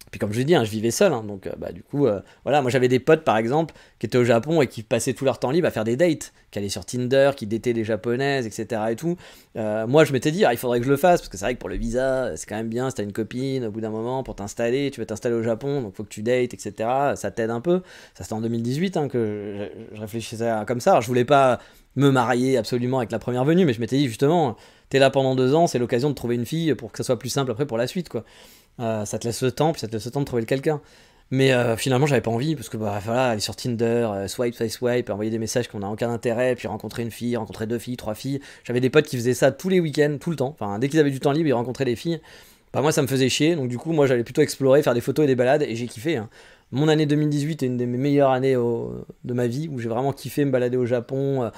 Puis comme je l'ai dit, hein, je vivais seul, hein, donc bah, du coup, voilà, moi j'avais des potes par exemple qui étaient au Japon et qui passaient tout leur temps libre à faire des dates, qui allaient sur Tinder, qui dataient les japonaises, etc. et tout. Moi je m'étais dit, ah, il faudrait que je le fasse, parce que c'est vrai que pour le visa, c'est quand même bien, si t'as une copine, au bout d'un moment, pour t'installer, tu veux t'installer au Japon, donc faut que tu dates, etc. Ça t'aide un peu. Ça c'était en 2018 hein, que je réfléchissais comme ça. Alors je voulais pas me marier absolument avec la première venue, mais je m'étais dit justement, t'es là pendant 2 ans, c'est l'occasion de trouver une fille pour que ça soit plus simple après pour la suite, quoi. Ça te laisse le temps, puis ça te laisse le temps de trouver quelqu'un. Mais finalement, j'avais pas envie, parce que bah voilà, aller sur Tinder, swipe, envoyer des messages qu'on n'a aucun intérêt, puis rencontrer une fille, rencontrer 2 filles, 3 filles. J'avais des potes qui faisaient ça tous les week-ends, tout le temps. Enfin, dès qu'ils avaient du temps libre, ils rencontraient des filles. Bah moi, ça me faisait chier, donc du coup, moi, j'allais plutôt explorer, faire des photos et des balades, et j'ai kiffé, hein. Mon année 2018 est une des meilleures années de ma vie, où j'ai vraiment kiffé me balader au Japon,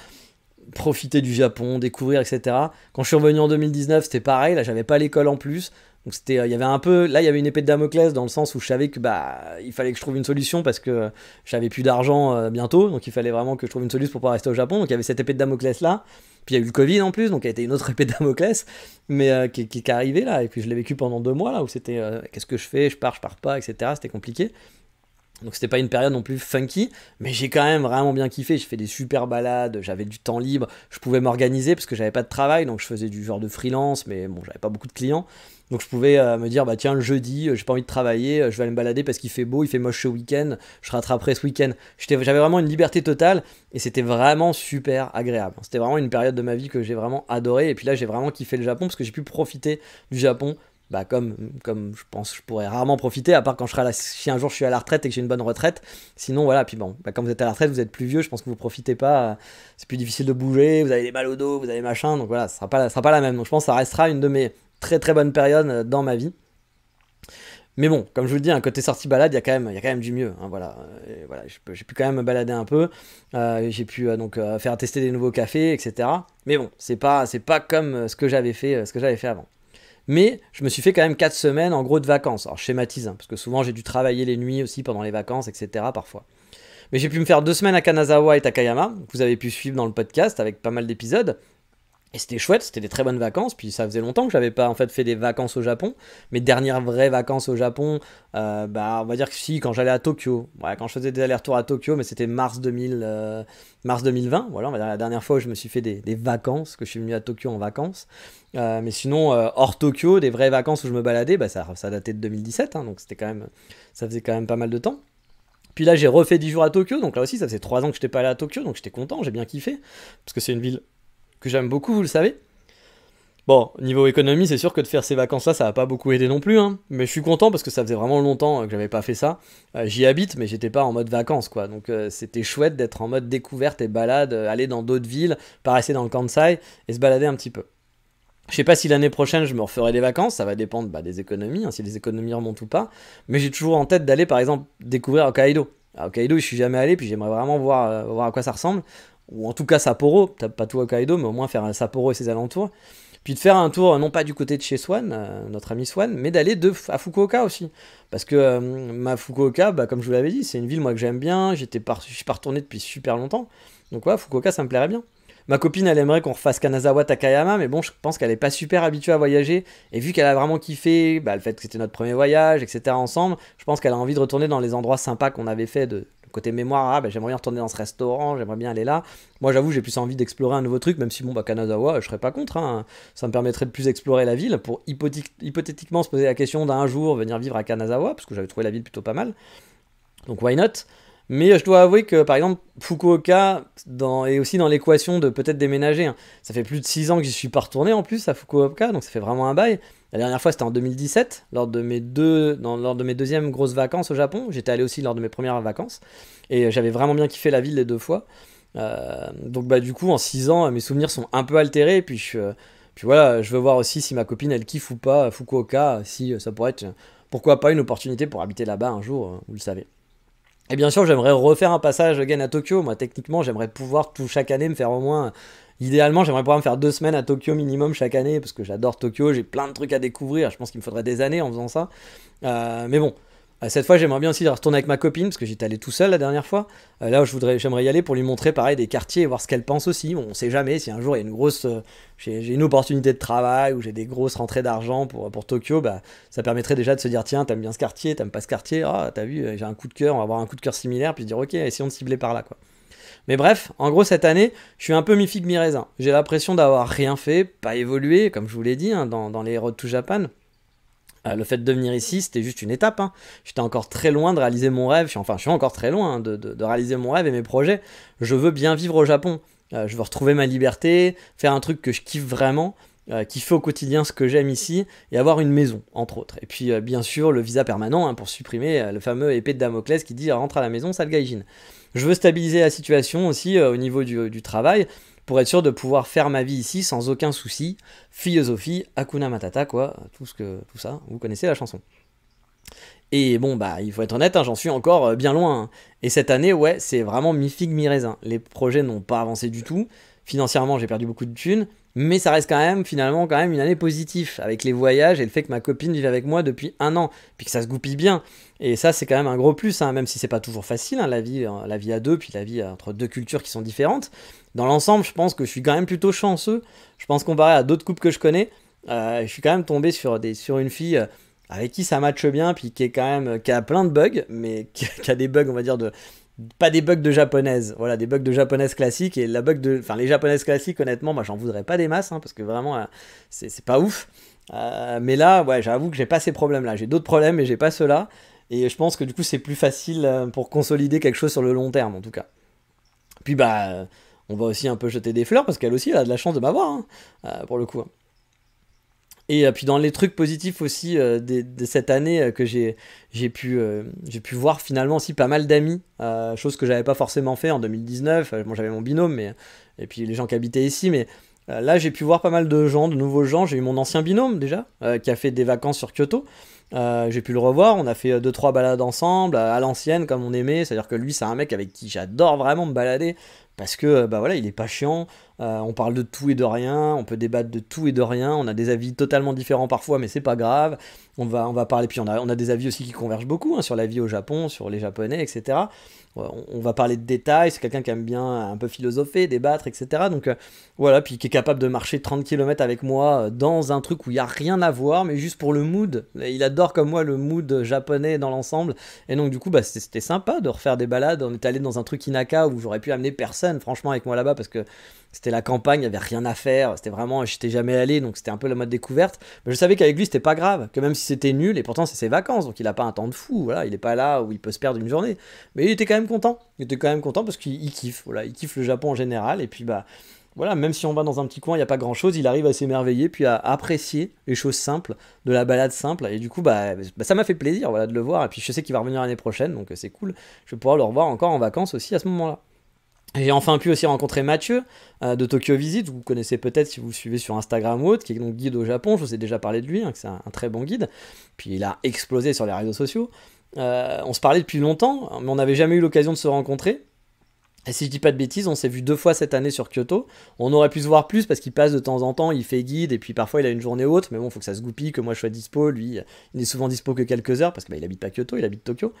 profiter du Japon, découvrir, etc. Quand je suis revenu en 2019, c'était pareil, là, j'avais pas l'école en plus. Donc c'était, il y avait un peu, là il y avait une épée de Damoclès dans le sens où je savais que bah il fallait que je trouve une solution parce que j'avais plus d'argent bientôt, donc il fallait vraiment que je trouve une solution pour pouvoir rester au Japon. Donc il y avait cette épée de Damoclès là, puis il y a eu le Covid en plus, donc il y a été une autre épée de Damoclès, mais qui est arrivée là, et puis je l'ai vécu pendant 2 mois là où c'était qu'est-ce que je fais, je pars pas, etc. C'était compliqué. Donc c'était pas une période non plus funky, mais j'ai quand même vraiment bien kiffé. J'ai fait des super balades, j'avais du temps libre, je pouvais m'organiser parce que j'avais pas de travail, donc je faisais du genre de freelance, mais bon, j'avais pas beaucoup de clients. Donc je pouvais me dire, bah tiens, le jeudi, j'ai pas envie de travailler, je vais aller me balader parce qu'il fait beau, il fait moche ce week-end, je rattraperai ce week-end. J'avais vraiment une liberté totale et c'était vraiment super agréable. C'était vraiment une période de ma vie que j'ai vraiment adoré. Et puis là, j'ai vraiment kiffé le Japon parce que j'ai pu profiter du Japon. Bah comme je pense je pourrais rarement profiter, à part quand si un jour je suis à la retraite et que j'ai une bonne retraite. Sinon voilà, puis bon, bah, quand vous êtes à la retraite, vous êtes plus vieux, je pense que vous profitez pas, c'est plus difficile de bouger, vous avez des mal au dos, vous avez machin, donc voilà, ça sera pas la même. Donc je pense que ça restera une de mes très très bonnes périodes dans ma vie. Mais bon, comme je vous le dis, un côté sortie balade, il y a quand même du mieux, hein, voilà. Voilà, j'ai pu quand même me balader un peu, j'ai pu donc faire tester des nouveaux cafés, etc. Mais bon, c'est pas comme ce que j'avais fait avant. mais je me suis fait quand même 4 semaines en gros de vacances. Alors je schématise, hein, parce que souvent j'ai dû travailler les nuits aussi pendant les vacances, etc. parfois. Mais j'ai pu me faire 2 semaines à Kanazawa et Takayama, que vous avez pu suivre dans le podcast avec pas mal d'épisodes. Et c'était chouette, c'était des très bonnes vacances, puis ça faisait longtemps que j'avais pas en fait fait des vacances au Japon. Mes dernières vraies vacances au Japon, on va dire que si, quand j'allais à Tokyo, ouais, quand je faisais des allers-retours à Tokyo, mais c'était mars 2020, voilà, on va dire la dernière fois où je me suis fait des vacances, que je suis venu à Tokyo en vacances. Mais sinon, hors Tokyo, des vraies vacances où je me baladais, ça datait de 2017, hein, donc ça faisait quand même pas mal de temps. Puis là, j'ai refait 10 jours à Tokyo, donc là aussi, ça faisait 3 ans que je n'étais pas allé à Tokyo, donc j'étais content, j'ai bien kiffé, parce que c'est une ville que j'aime beaucoup, vous le savez. Bon, niveau économie, c'est sûr que de faire ces vacances-là, ça va pas beaucoup aider non plus, hein. Mais je suis content parce que ça faisait vraiment longtemps que j'avais pas fait ça. J'y habite, mais j'étais pas en mode vacances, quoi. Donc c'était chouette d'être en mode découverte et balade, aller dans d'autres villes, pas rester dans le Kansai et se balader un petit peu. Je sais pas si l'année prochaine je me referai des vacances, ça va dépendre des économies, hein, si les économies remontent ou pas. Mais j'ai toujours en tête d'aller par exemple découvrir Hokkaido. À Hokkaido, je suis jamais allé, puis j'aimerais vraiment voir à quoi ça ressemble. Ou en tout cas Sapporo, peut-être pas tout Hokkaido, mais au moins faire un Sapporo et ses alentours. Puis de faire un tour, non pas du côté de chez Swan, notre ami Swan, mais d'aller à Fukuoka aussi. Parce que ma Fukuoka, comme je vous l'avais dit, c'est une ville moi que j'aime bien, je suis pas retourné depuis super longtemps. Donc ouais, Fukuoka ça me plairait bien. Ma copine, elle aimerait qu'on refasse Kanazawa Takayama, mais bon, je pense qu'elle est pas super habituée à voyager. Et vu qu'elle a vraiment kiffé le fait que c'était notre premier voyage, etc. ensemble, je pense qu'elle a envie de retourner dans les endroits sympas qu'on avait fait de côté mémoire. J'aimerais bien retourner dans ce restaurant, j'aimerais bien aller là. Moi, j'avoue, j'ai plus envie d'explorer un nouveau truc, même si Kanazawa, je serais pas contre, hein. Ça me permettrait de plus explorer la ville pour hypothétiquement se poser la question d'un jour venir vivre à Kanazawa, parce que j'avais trouvé la ville plutôt pas mal. Donc, why not? Mais je dois avouer que par exemple Fukuoka est aussi dans l'équation de peut-être déménager, hein. Ça fait plus de 6 ans que j'y suis pas retourné en plus à Fukuoka, donc ça fait vraiment un bail. La dernière fois c'était en 2017, lors de mes deuxièmes grosses vacances au Japon. J'étais allé aussi lors de mes premières vacances. Et j'avais vraiment bien kiffé la ville les 2 fois. Donc du coup en 6 ans mes souvenirs sont un peu altérés. Et puis voilà, je veux voir aussi si ma copine elle kiffe ou pas Fukuoka, si ça pourrait être pourquoi pas une opportunité pour habiter là-bas un jour, vous le savez. Et bien sûr, j'aimerais refaire un passage again à Tokyo. Moi, techniquement, j'aimerais pouvoir chaque année me faire au moins. Idéalement, j'aimerais pouvoir me faire 2 semaines à Tokyo minimum chaque année parce que j'adore Tokyo. J'ai plein de trucs à découvrir. Je pense qu'il me faudrait des années en faisant ça. Mais bon, cette fois, j'aimerais bien aussi retourner avec ma copine parce que j'étais allé tout seul la dernière fois. Là, j'aimerais y aller pour lui montrer pareil des quartiers et voir ce qu'elle pense aussi. Bon, on sait jamais si un jour il y a une grosse. J'ai une opportunité de travail ou j'ai des grosses rentrées d'argent pour Tokyo, ça permettrait déjà de se dire tiens, t'aimes bien ce quartier, t'aimes pas ce quartier, ah t'as vu, j'ai un coup de cœur, on va avoir un coup de cœur similaire, puis se dire ok, essayons de cibler par là quoi. Mais bref, en gros cette année, je suis un peu mi-figue mi-raisin. J'ai l'impression d'avoir rien fait, pas évolué, comme je vous l'ai dit, hein, dans les Road to Japan. Le fait de venir ici, c'était juste une étape, hein. J'étais encore très loin de réaliser mon rêve. Je suis encore très loin, hein, de réaliser mon rêve et mes projets. Je veux bien vivre au Japon. Je veux retrouver ma liberté, faire un truc que je kiffe vraiment, qui fait au quotidien ce que j'aime ici, et avoir une maison, entre autres. Et puis, bien sûr, le visa permanent, hein, pour supprimer le fameux épée de Damoclès qui dit rentre à la maison, sale gaijin. Je veux stabiliser la situation aussi au niveau du travail, pour être sûr de pouvoir faire ma vie ici sans aucun souci. Philosophie, Hakuna Matata, quoi, tout ça, vous connaissez la chanson. Et bon, il faut être honnête, hein, j'en suis encore bien loin, hein. Et cette année, ouais, c'est vraiment mi-figue, mi-raisin. Les projets n'ont pas avancé du tout. Financièrement, j'ai perdu beaucoup de thunes. Mais ça reste finalement une année positive, avec les voyages et le fait que ma copine vive avec moi depuis 1 an, puis que ça se goupille bien. Et ça, c'est quand même un gros plus, hein, même si c'est pas toujours facile, hein, la vie à deux, puis la vie entre 2 cultures qui sont différentes. Dans l'ensemble, je pense que je suis quand même plutôt chanceux. Je pense comparé à d'autres couples que je connais, je suis quand même tombé sur une fille avec qui ça matche bien, puis qui a plein de bugs, mais qui a des bugs, on va dire, pas des bugs de japonaise, voilà, des bugs de japonaise classique, et les japonaises classiques, honnêtement, moi j'en voudrais pas des masses, hein, parce que vraiment, c'est pas ouf. Mais là, ouais, j'avoue que j'ai pas ces problèmes-là. J'ai d'autres problèmes, mais j'ai pas ceux-là. Et je pense que du coup, c'est plus facile pour consolider quelque chose sur le long terme, en tout cas. Puis on va aussi un peu jeter des fleurs, parce qu'elle aussi, elle a de la chance de m'avoir, hein, pour le coup. Et puis dans les trucs positifs aussi de cette année que j'ai pu voir finalement aussi pas mal d'amis, chose que j'avais pas forcément fait en 2019. Bon, j'avais mon binôme, et puis les gens qui habitaient ici, mais là j'ai pu voir pas mal de nouveaux gens. J'ai eu mon ancien binôme déjà, qui a fait des vacances sur Kyoto. J'ai pu le revoir, on a fait 2-3 balades ensemble, à l'ancienne comme on aimait, c'est-à-dire que lui c'est un mec avec qui j'adore vraiment me balader, parce que bah voilà, il est pas chiant, on parle de tout et de rien, on peut débattre de tout et de rien, on a des avis totalement différents parfois, mais c'est pas grave, on va parler, puis on a des avis aussi qui convergent beaucoup hein, sur la vie au Japon, sur les Japonais, etc. On va parler de détails, c'est quelqu'un qui aime bien un peu philosopher, débattre, etc. Donc voilà, puis qui est capable de marcher 30 km avec moi dans un truc où il n'y a rien à voir, mais juste pour le mood. Il adore comme moi le mood japonais dans l'ensemble. Et donc du coup, bah, c'était sympa de refaire des balades. On est allé dans un truc Inaka où j'aurais pu amener personne, franchement, avec moi là-bas, parce que c'était la campagne, il n'y avait rien à faire. C'était vraiment, j'étais jamais allé, donc c'était un peu la mode découverte. Mais je savais qu'avec lui, c'était pas grave, que même si c'était nul, et pourtant c'est ses vacances, donc il a pas un temps de fou, voilà, il est pas là où il peut se perdre une journée. Mais il était quand même content. Il était quand même content parce qu'il kiffe, voilà, il kiffe le Japon en général, et puis bah voilà, même si on va dans un petit coin, il n'y a pas grand chose, il arrive à s'émerveiller, puis à apprécier les choses simples, de la balade simple, et du coup, ça m'a fait plaisir voilà, de le voir, et puis je sais qu'il va revenir l'année prochaine, donc c'est cool, je vais pouvoir le revoir encore en vacances aussi à ce moment-là. J'ai enfin pu aussi rencontrer Mathieu de Tokyo Visit, vous connaissez peut-être si vous le suivez sur Instagram ou autre, qui est donc guide au Japon, je vous ai déjà parlé de lui, hein, que c'est un très bon guide, puis il a explosé sur les réseaux sociaux. On se parlait depuis longtemps, mais on n'avait jamais eu l'occasion de se rencontrer. Et si je dis pas de bêtises, on s'est vu 2 fois cette année sur Kyoto. On aurait pu se voir plus parce qu'il passe de temps en temps, il fait guide et puis parfois il a une journée haute. Mais bon, il faut que ça se goupille, que moi je sois dispo. Lui, il est souvent dispo que quelques heures parce qu'il habite pas Kyoto, il habite Tokyo.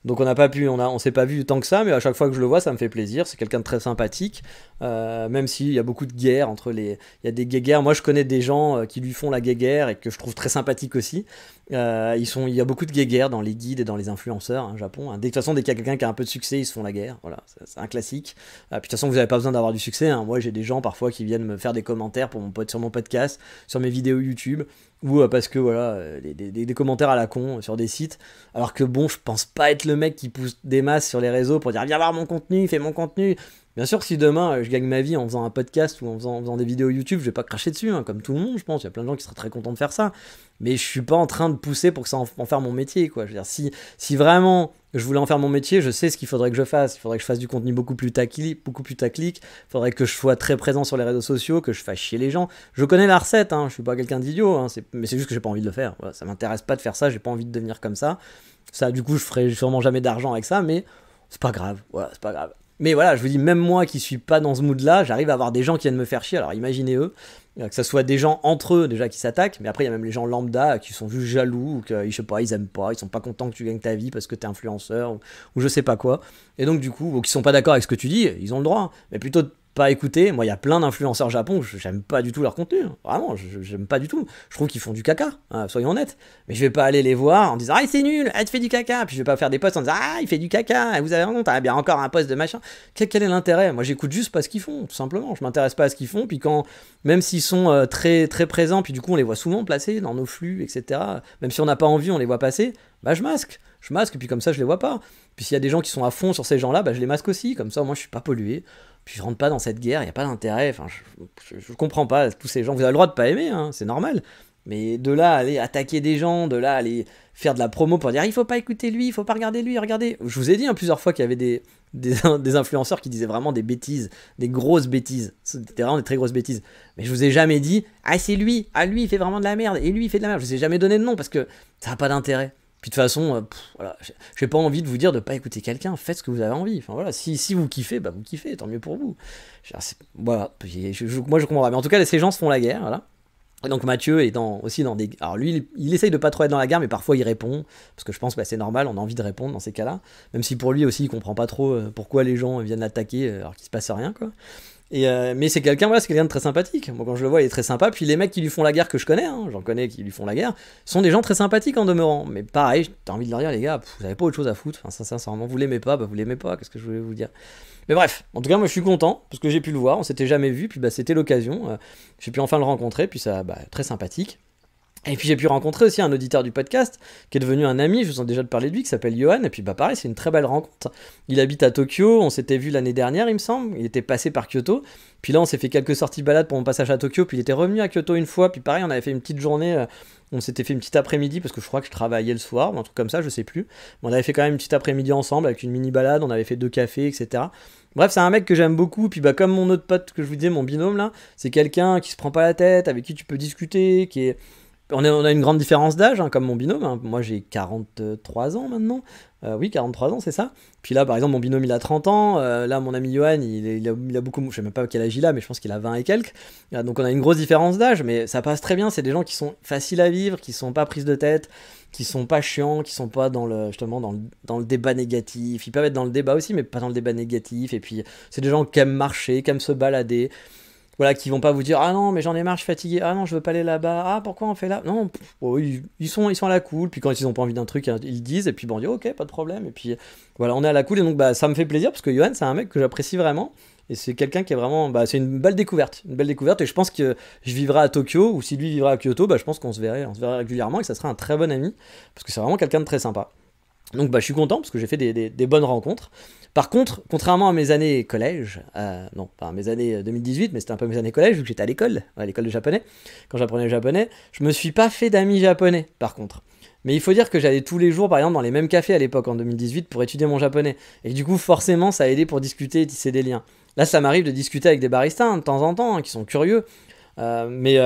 Donc on n'a pas pu, on s'est pas vu tant que ça, mais à chaque fois que je le vois, ça me fait plaisir. C'est quelqu'un de très sympathique, même s'il y a beaucoup de guerres entre les, il y a des guéguerres. Moi, je connais des gens qui lui font la guéguerre et que je trouve très sympathique aussi. Il y a beaucoup de guéguerres dans les guides et dans les influenceurs, hein, Japon. Hein. De toute façon, dès qu'il y a quelqu'un qui a un peu de succès, ils se font la guerre. Voilà, c'est un classique. Puis de toute façon, vous n'avez pas besoin d'avoir du succès. Hein. Moi, j'ai des gens parfois qui viennent me faire des commentaires sur mon podcast, sur mes vidéos YouTube, ou parce que voilà, des commentaires à la con sur des sites. Alors que bon, je pense pas être le mec qui pousse des masses sur les réseaux pour dire viens voir mon contenu, fais mon contenu. Bien sûr, si demain je gagne ma vie en faisant un podcast ou en faisant des vidéos YouTube, je vais pas cracher dessus, hein, comme tout le monde, je pense. Il y a plein de gens qui seraient très contents de faire ça. Mais je suis pas en train de pousser pour que ça en faire mon métier, quoi. Je veux dire, si vraiment je voulais en faire mon métier, je sais ce qu'il faudrait que je fasse. Il faudrait que je fasse du contenu beaucoup plus taclique. Il faudrait que je sois très présent sur les réseaux sociaux, que je fasse chier les gens. Je connais la recette, hein, je suis pas quelqu'un d'idiot, hein, mais c'est juste que j'ai pas envie de le faire. Voilà, ça m'intéresse pas de faire ça, j'ai pas envie de devenir comme ça. Ça, du coup, je ferai sûrement jamais d'argent avec ça, mais c'est pas grave. Voilà, c'est pas grave. Mais voilà, je vous dis, même moi qui suis pas dans ce mood-là, j'arrive à avoir des gens qui viennent me faire chier. Alors imaginez eux, que ce soit des gens entre eux déjà qui s'attaquent, mais après il y a même les gens lambda qui sont juste jaloux, ou que je sais pas, ils aiment pas, ils sont pas contents que tu gagnes ta vie parce que t'es influenceur, ou je sais pas quoi. Et donc du coup, ou qui sont pas d'accord avec ce que tu dis, ils ont le droit. Mais plutôt de pas écouter. Moi, il y a plein d'influenceurs Japon, j'aime pas du tout leur contenu. Hein. Vraiment, j'aime pas du tout. Je trouve qu'ils font du caca, hein, soyons honnêtes. Mais je vais pas aller les voir en disant ah c'est nul, ah tu fais du caca. Puis je vais pas faire des posts en disant ah il fait du caca, vous avez honte, ah bien encore un post de machin. Quel est l'intérêt? Moi j'écoute juste pas ce qu'ils font, tout simplement. Je m'intéresse pas à ce qu'ils font. Puis quand, même s'ils sont très très présents, puis du coup on les voit souvent placés dans nos flux, etc. Même si on n'a pas envie, on les voit passer. Bah je masque, et puis comme ça je les vois pas. Puis s'il y a des gens qui sont à fond sur ces gens-là, bah je les masque aussi. Comme ça moi je suis pas pollué. Puis je rentre pas dans cette guerre, il n'y a pas d'intérêt. Enfin, je comprends pas tous ces gens. Vous avez le droit de pas aimer, hein, c'est normal. Mais de là à aller attaquer des gens, de là à aller faire de la promo pour dire il faut pas écouter lui, il faut pas regarder lui, regardez. Je vous ai dit hein, plusieurs fois qu'il y avait des influenceurs qui disaient vraiment des bêtises, des grosses bêtises. C'était vraiment des très grosses bêtises. Mais je vous ai jamais dit ah c'est lui, ah lui il fait vraiment de la merde, et lui il fait de la merde. Je vous ai jamais donné de nom parce que ça n'a pas d'intérêt. Puis de toute façon, voilà, j'ai pas envie de vous dire de pas écouter quelqu'un, faites ce que vous avez envie. Enfin voilà, si vous kiffez, bah vous kiffez, tant mieux pour vous. Voilà, moi je comprends pas. Mais en tout cas, ces gens se font la guerre, voilà. Et donc Mathieu est aussi dans des... Alors lui, il essaye de pas trop être dans la guerre, mais parfois il répond, parce que je pense que c'est normal, on a envie de répondre dans ces cas-là. Même si pour lui aussi, il comprend pas trop pourquoi les gens viennent l'attaquer alors qu'il se passe rien, quoi. Mais c'est quelqu'un de très sympathique. Moi quand je le vois il est très sympa. Puis les mecs qui lui font la guerre que je connais, hein, j'en connais qui lui font la guerre, sont des gens très sympathiques en demeurant. Mais pareil, t'as envie de leur dire les gars, vous avez pas autre chose à foutre. Enfin sincèrement, vous l'aimez pas, bah vous l'aimez pas, qu'est-ce que je voulais vous dire. Mais bref, en tout cas moi je suis content, parce que j'ai pu le voir, on s'était jamais vu, puis bah c'était l'occasion. J'ai pu enfin le rencontrer, puis ça, très sympathique. Et puis j'ai pu rencontrer aussi un auditeur du podcast qui est devenu un ami, je vous en ai déjà parlé de lui, qui s'appelle Johan, et puis pareil, c'est une très belle rencontre. Il habite à Tokyo, on s'était vu l'année dernière il me semble, il était passé par Kyoto, puis là on s'est fait quelques sorties balades pour mon passage à Tokyo, puis il était revenu à Kyoto une fois, puis pareil on avait fait une petite journée, on s'était fait une petite après-midi, parce que je crois que je travaillais le soir, ou un truc comme ça, je sais plus, mais on avait fait quand même une petite après-midi ensemble, avec une mini balade, on avait fait 2 cafés, etc. Bref, c'est un mec que j'aime beaucoup, puis comme mon autre pote que je vous disais, mon binôme là, c'est quelqu'un qui se prend pas la tête, avec qui tu peux discuter, On a une grande différence d'âge, hein, comme mon binôme. Hein. Moi, j'ai 43 ans maintenant. Oui, 43 ans, c'est ça. Puis là, par exemple, mon binôme, il a 30 ans. Là, mon ami Johan, il a beaucoup... Je sais même pas quel âge il a, mais je pense qu'il a 20 et quelques. Donc, on a une grosse différence d'âge, mais ça passe très bien. C'est des gens qui sont faciles à vivre, qui sont pas prises de tête, qui sont pas chiants, qui sont pas justement dans le débat négatif. Ils peuvent être dans le débat aussi, mais pas dans le débat négatif. Et puis, c'est des gens qui aiment marcher, qui aiment se balader. Voilà, qui vont pas vous dire ah non mais j'en ai marre, je suis fatigué, ah non je veux pas aller là-bas, ah pourquoi on fait là, non, ils sont à la cool, puis quand ils ont pas envie d'un truc ils le disent et puis bon on dit ok pas de problème et puis voilà on est à la cool et donc bah ça me fait plaisir parce que Johan c'est un mec que j'apprécie vraiment et c'est quelqu'un qui est vraiment c'est une belle découverte et je pense que je vivrai à Tokyo ou si lui vivra à Kyoto je pense qu'on se verrait régulièrement et que ça sera un très bon ami parce que c'est vraiment quelqu'un de très sympa. Donc je suis content parce que j'ai fait des bonnes rencontres. Par contre, contrairement à mes années collège, non, pas mes années 2018, mais c'était un peu mes années collège, vu que j'étais à l'école de japonais, quand j'apprenais le japonais, je me suis pas fait d'amis japonais, par contre. Mais il faut dire que j'allais tous les jours, par exemple, dans les mêmes cafés à l'époque, en 2018, pour étudier mon japonais. Et du coup, forcément, ça a aidé pour discuter et tisser des liens. Là, ça m'arrive de discuter avec des baristas, hein, de temps en temps, hein, qui sont curieux. Mais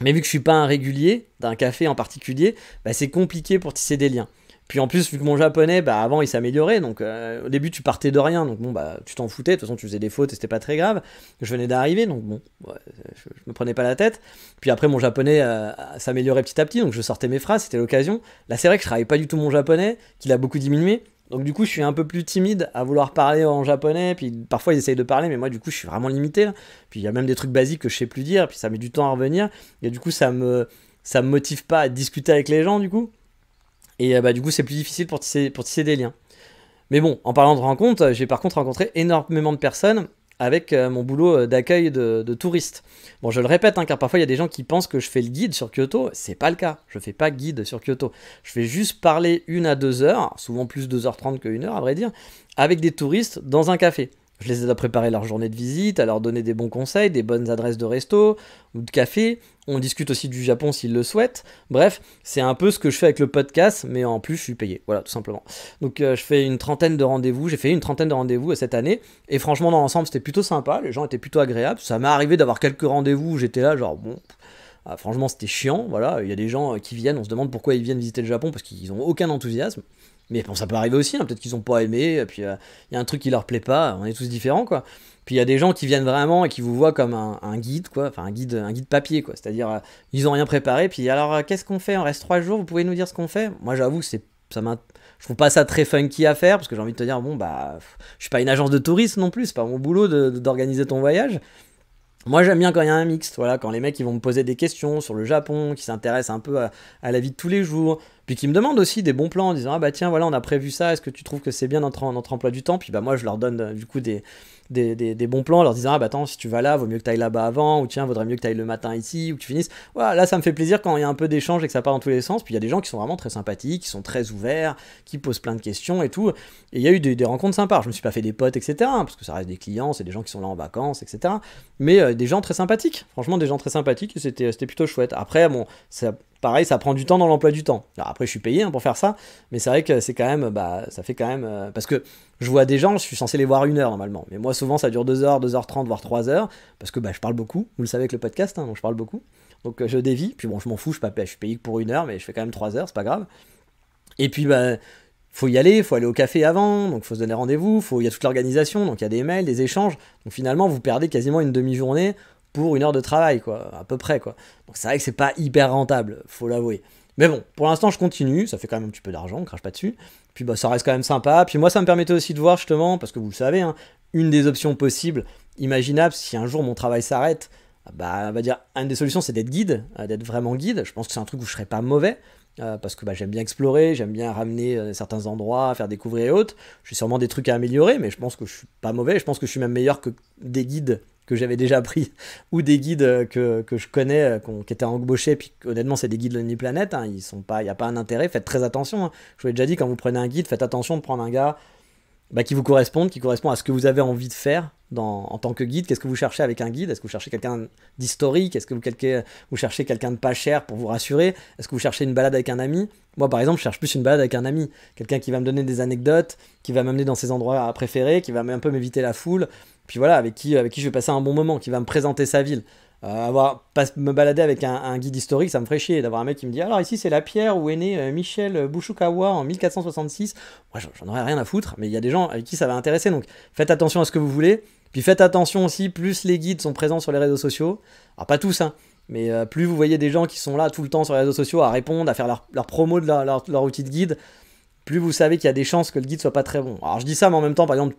vu que je suis pas un régulier d'un café en particulier, c'est compliqué pour tisser des liens. Puis en plus, vu que mon japonais, avant il s'améliorait, donc au début tu partais de rien, donc bon, tu t'en foutais, de toute façon tu faisais des fautes et c'était pas très grave. Je venais d'arriver, donc bon, je me prenais pas la tête. Puis après, mon japonais s'améliorait petit à petit, donc je sortais mes phrases, c'était l'occasion. Là, c'est vrai que je travaillais pas du tout mon japonais, qu'il a beaucoup diminué. Donc du coup, je suis un peu plus timide à vouloir parler en japonais, puis parfois ils essayent de parler, mais moi du coup, je suis vraiment limité. Là. Puis il y a même des trucs basiques que je sais plus dire, puis ça met du temps à revenir, et du coup, ça me motive pas à discuter avec les gens, du coup. Et du coup, c'est plus difficile pour tisser des liens. Mais bon, en parlant de rencontres, j'ai par contre rencontré énormément de personnes avec mon boulot d'accueil de touristes. Bon, je le répète, hein, car parfois il y a des gens qui pensent que je fais le guide sur Kyoto. C'est pas le cas. Je fais pas guide sur Kyoto. Je fais juste parler 1 à 2 heures, souvent plus 2h30 que 1 heure à vrai dire, avec des touristes dans un café. Je les aide à préparer leur journée de visite, à leur donner des bons conseils, des bonnes adresses de resto ou de café. On discute aussi du Japon s'ils le souhaitent. Bref, c'est un peu ce que je fais avec le podcast, mais en plus je suis payé. Voilà, tout simplement. Donc je fais une trentaine de rendez-vous. J'ai fait une trentaine de rendez-vous cette année. Et franchement, dans l'ensemble, c'était plutôt sympa. Les gens étaient plutôt agréables. Ça m'est arrivé d'avoir quelques rendez-vous où j'étais là, genre bon... franchement, c'était chiant. Voilà, il y a des gens qui viennent, on se demande pourquoi ils viennent visiter le Japon parce qu'ils n'ont aucun enthousiasme. Mais bon, ça peut arriver aussi, hein, peut-être qu'ils n'ont pas aimé, puis il y a un truc qui leur plaît pas, on est tous différents, quoi. Puis il y a des gens qui viennent vraiment et qui vous voient comme un guide, quoi, enfin un guide papier, quoi. C'est-à-dire, ils ont rien préparé, puis alors, qu'est-ce qu'on fait? On reste 3 jours, vous pouvez nous dire ce qu'on fait? Moi, j'avoue que je trouve pas ça très funky à faire, parce que j'ai envie de te dire, bon, je suis pas une agence de tourisme non plus, c'est pas mon boulot d'organiser ton voyage. Moi j'aime bien quand il y a un mixte, voilà, quand les mecs ils vont me poser des questions sur le Japon, qui s'intéressent un peu à la vie de tous les jours, puis qui me demandent aussi des bons plans en disant ah tiens voilà on a prévu ça, est-ce que tu trouves que c'est bien notre emploi du temps, puis moi je leur donne du coup des bons plans en leur disant attends si tu vas là vaut mieux que tu ailles là-bas avant, ou tiens vaudrait mieux que tu ailles le matin ici, ou que tu finisses, voilà là ça me fait plaisir quand il y a un peu d'échange et que ça part dans tous les sens, puis il y a des gens qui sont vraiment très sympathiques, qui sont très ouverts, qui posent plein de questions et tout, et il y a eu des rencontres sympas, je me suis pas fait des potes etc, parce que ça reste des clients, c'est des gens qui sont là en vacances etc, mais des gens très sympathiques, franchement des gens très sympathiques, et c'était plutôt chouette. Après bon, pareil, ça prend du temps dans l'emploi du temps. Alors après, je suis payé pour faire ça, mais c'est vrai que c'est quand même, ça fait quand même, parce que je vois des gens, je suis censé les voir 1 heure normalement, mais moi souvent ça dure 2 heures, 2h30, voire 3 heures, parce que je parle beaucoup, vous le savez avec le podcast, donc je parle beaucoup, donc je dévie, puis bon, je m'en fous, je suis payé que pour 1 heure, mais je fais quand même 3 heures, c'est pas grave. Et puis faut y aller, faut aller au café avant, donc faut se donner rendez-vous, il y a toute l'organisation, donc il y a des mails, des échanges, donc finalement vous perdez quasiment une demi-journée pour 1 heure de travail, quoi, à peu près, quoi. Donc c'est vrai que c'est pas hyper rentable, faut l'avouer. Mais bon, pour l'instant je continue, ça fait quand même un petit peu d'argent, on crache pas dessus. Puis ça reste quand même sympa. Puis moi ça me permettait aussi de voir justement, parce que vous le savez, hein, une des options possibles, imaginables, si un jour mon travail s'arrête, on va dire, une des solutions c'est d'être guide, d'être vraiment guide. Je pense que c'est un truc où je serais pas mauvais. Parce que j'aime bien explorer, j'aime bien ramener certains endroits, faire découvrir et autres. J'ai sûrement des trucs à améliorer, mais je pense que je suis pas mauvais. Je pense que je suis même meilleur que des guides que j'avais déjà pris, ou des guides que je connais, qui étaient embauchés, puis honnêtement c'est des guides Lonely Planet, hein, il n'y a pas un intérêt, faites très attention, hein. Je vous l'ai déjà dit, quand vous prenez un guide, faites attention de prendre un gars qui vous correspond, qui correspond à ce que vous avez envie de faire en tant que guide. Qu'est-ce que vous cherchez avec un guide? Est-ce que vous cherchez quelqu'un d'historique? Est-ce que vous cherchez quelqu'un de pas cher pour vous rassurer? Est-ce que vous cherchez une balade avec un ami? Moi par exemple je cherche plus une balade avec un ami, quelqu'un qui va me donner des anecdotes, qui va m'amener dans ses endroits préférés, qui va un peu m'éviter la foule, puis voilà, avec qui je vais passer un bon moment, qui va me présenter sa ville. Pas me balader avec un guide historique, ça me ferait chier d'avoir un mec qui me dit alors ici c'est la pierre où est né Michel Bushikawa en 1466. Moi j'en aurais rien à foutre, mais il y a des gens avec qui ça va intéresser, donc faites attention à ce que vous voulez. Puis faites attention aussi, plus les guides sont présents sur les réseaux sociaux, alors pas tous, hein, mais plus vous voyez des gens qui sont là tout le temps sur les réseaux sociaux à répondre, à faire leur promo de leur outil de guide, plus vous savez qu'il y a des chances que le guide soit pas très bon. Alors je dis ça, mais en même temps, par exemple,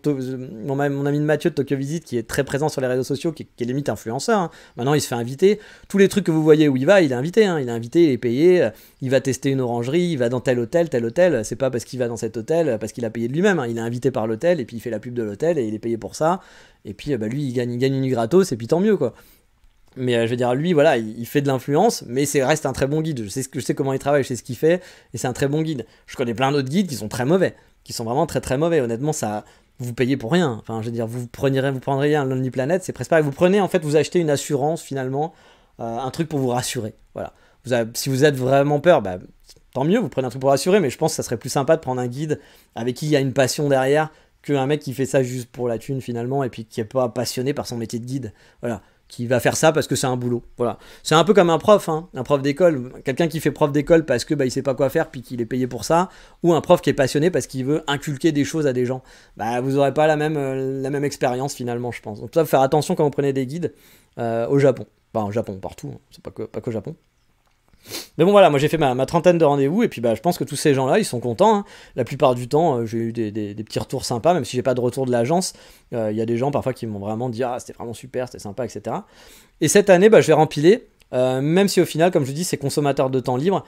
mon ami de Mathieu de Tokyo Visit, qui est très présent sur les réseaux sociaux, qui est limite influenceur, hein. Maintenant il se fait inviter. Tous les trucs que vous voyez où il va, il est invité, hein. Il est invité, il est payé, il va tester une orangerie, il va dans tel hôtel, c'est pas parce qu'il va dans cet hôtel, parce qu'il a payé de lui-même, hein. Il est invité par l'hôtel, et puis il fait la pub de l'hôtel, et il est payé pour ça, et puis lui il gagne une nuit gratos, et puis tant mieux quoi. Mais je veux dire, lui, voilà, il fait de l'influence, mais reste un très bon guide. Je sais comment il travaille, je sais ce qu'il fait, et c'est un très bon guide. Je connais plein d'autres guides qui sont très mauvais, qui sont vraiment très très mauvais. Honnêtement, ça, vous payez pour rien. Enfin, je veux dire, vous prendriez un Lonely Planet, c'est presque pareil. Vous prenez, en fait, vous achetez une assurance finalement, un truc pour vous rassurer. Voilà. Si vous êtes vraiment peur, bah, tant mieux, vous prenez un truc pour rassurer, mais je pense que ça serait plus sympa de prendre un guide avec qui il y a une passion derrière qu'un mec qui fait ça juste pour la thune finalement, et puis qui est pas passionné par son métier de guide. Voilà. Qui va faire ça parce que c'est un boulot. Voilà. C'est un peu comme un prof, hein, un prof d'école, quelqu'un qui fait prof d'école parce que il sait pas quoi faire puis qu'il est payé pour ça, ou un prof qui est passionné parce qu'il veut inculquer des choses à des gens. Bah vous aurez pas la même expérience finalement, je pense. Donc ça, faut faire attention quand vous prenez des guides au Japon. Enfin au Japon, partout, hein. C'est pas qu'au Japon. Mais bon voilà, moi j'ai fait ma trentaine de rendez-vous et puis je pense que tous ces gens-là, ils sont contents, hein. La plupart du temps, j'ai eu des petits retours sympas, même si j'ai pas de retour de l'agence. Il y a des gens parfois qui m'ont vraiment dit ah c'était vraiment super, c'était sympa, etc. Et cette année, je vais rempiler, même si au final, comme je dis, c'est consommateur de temps libre,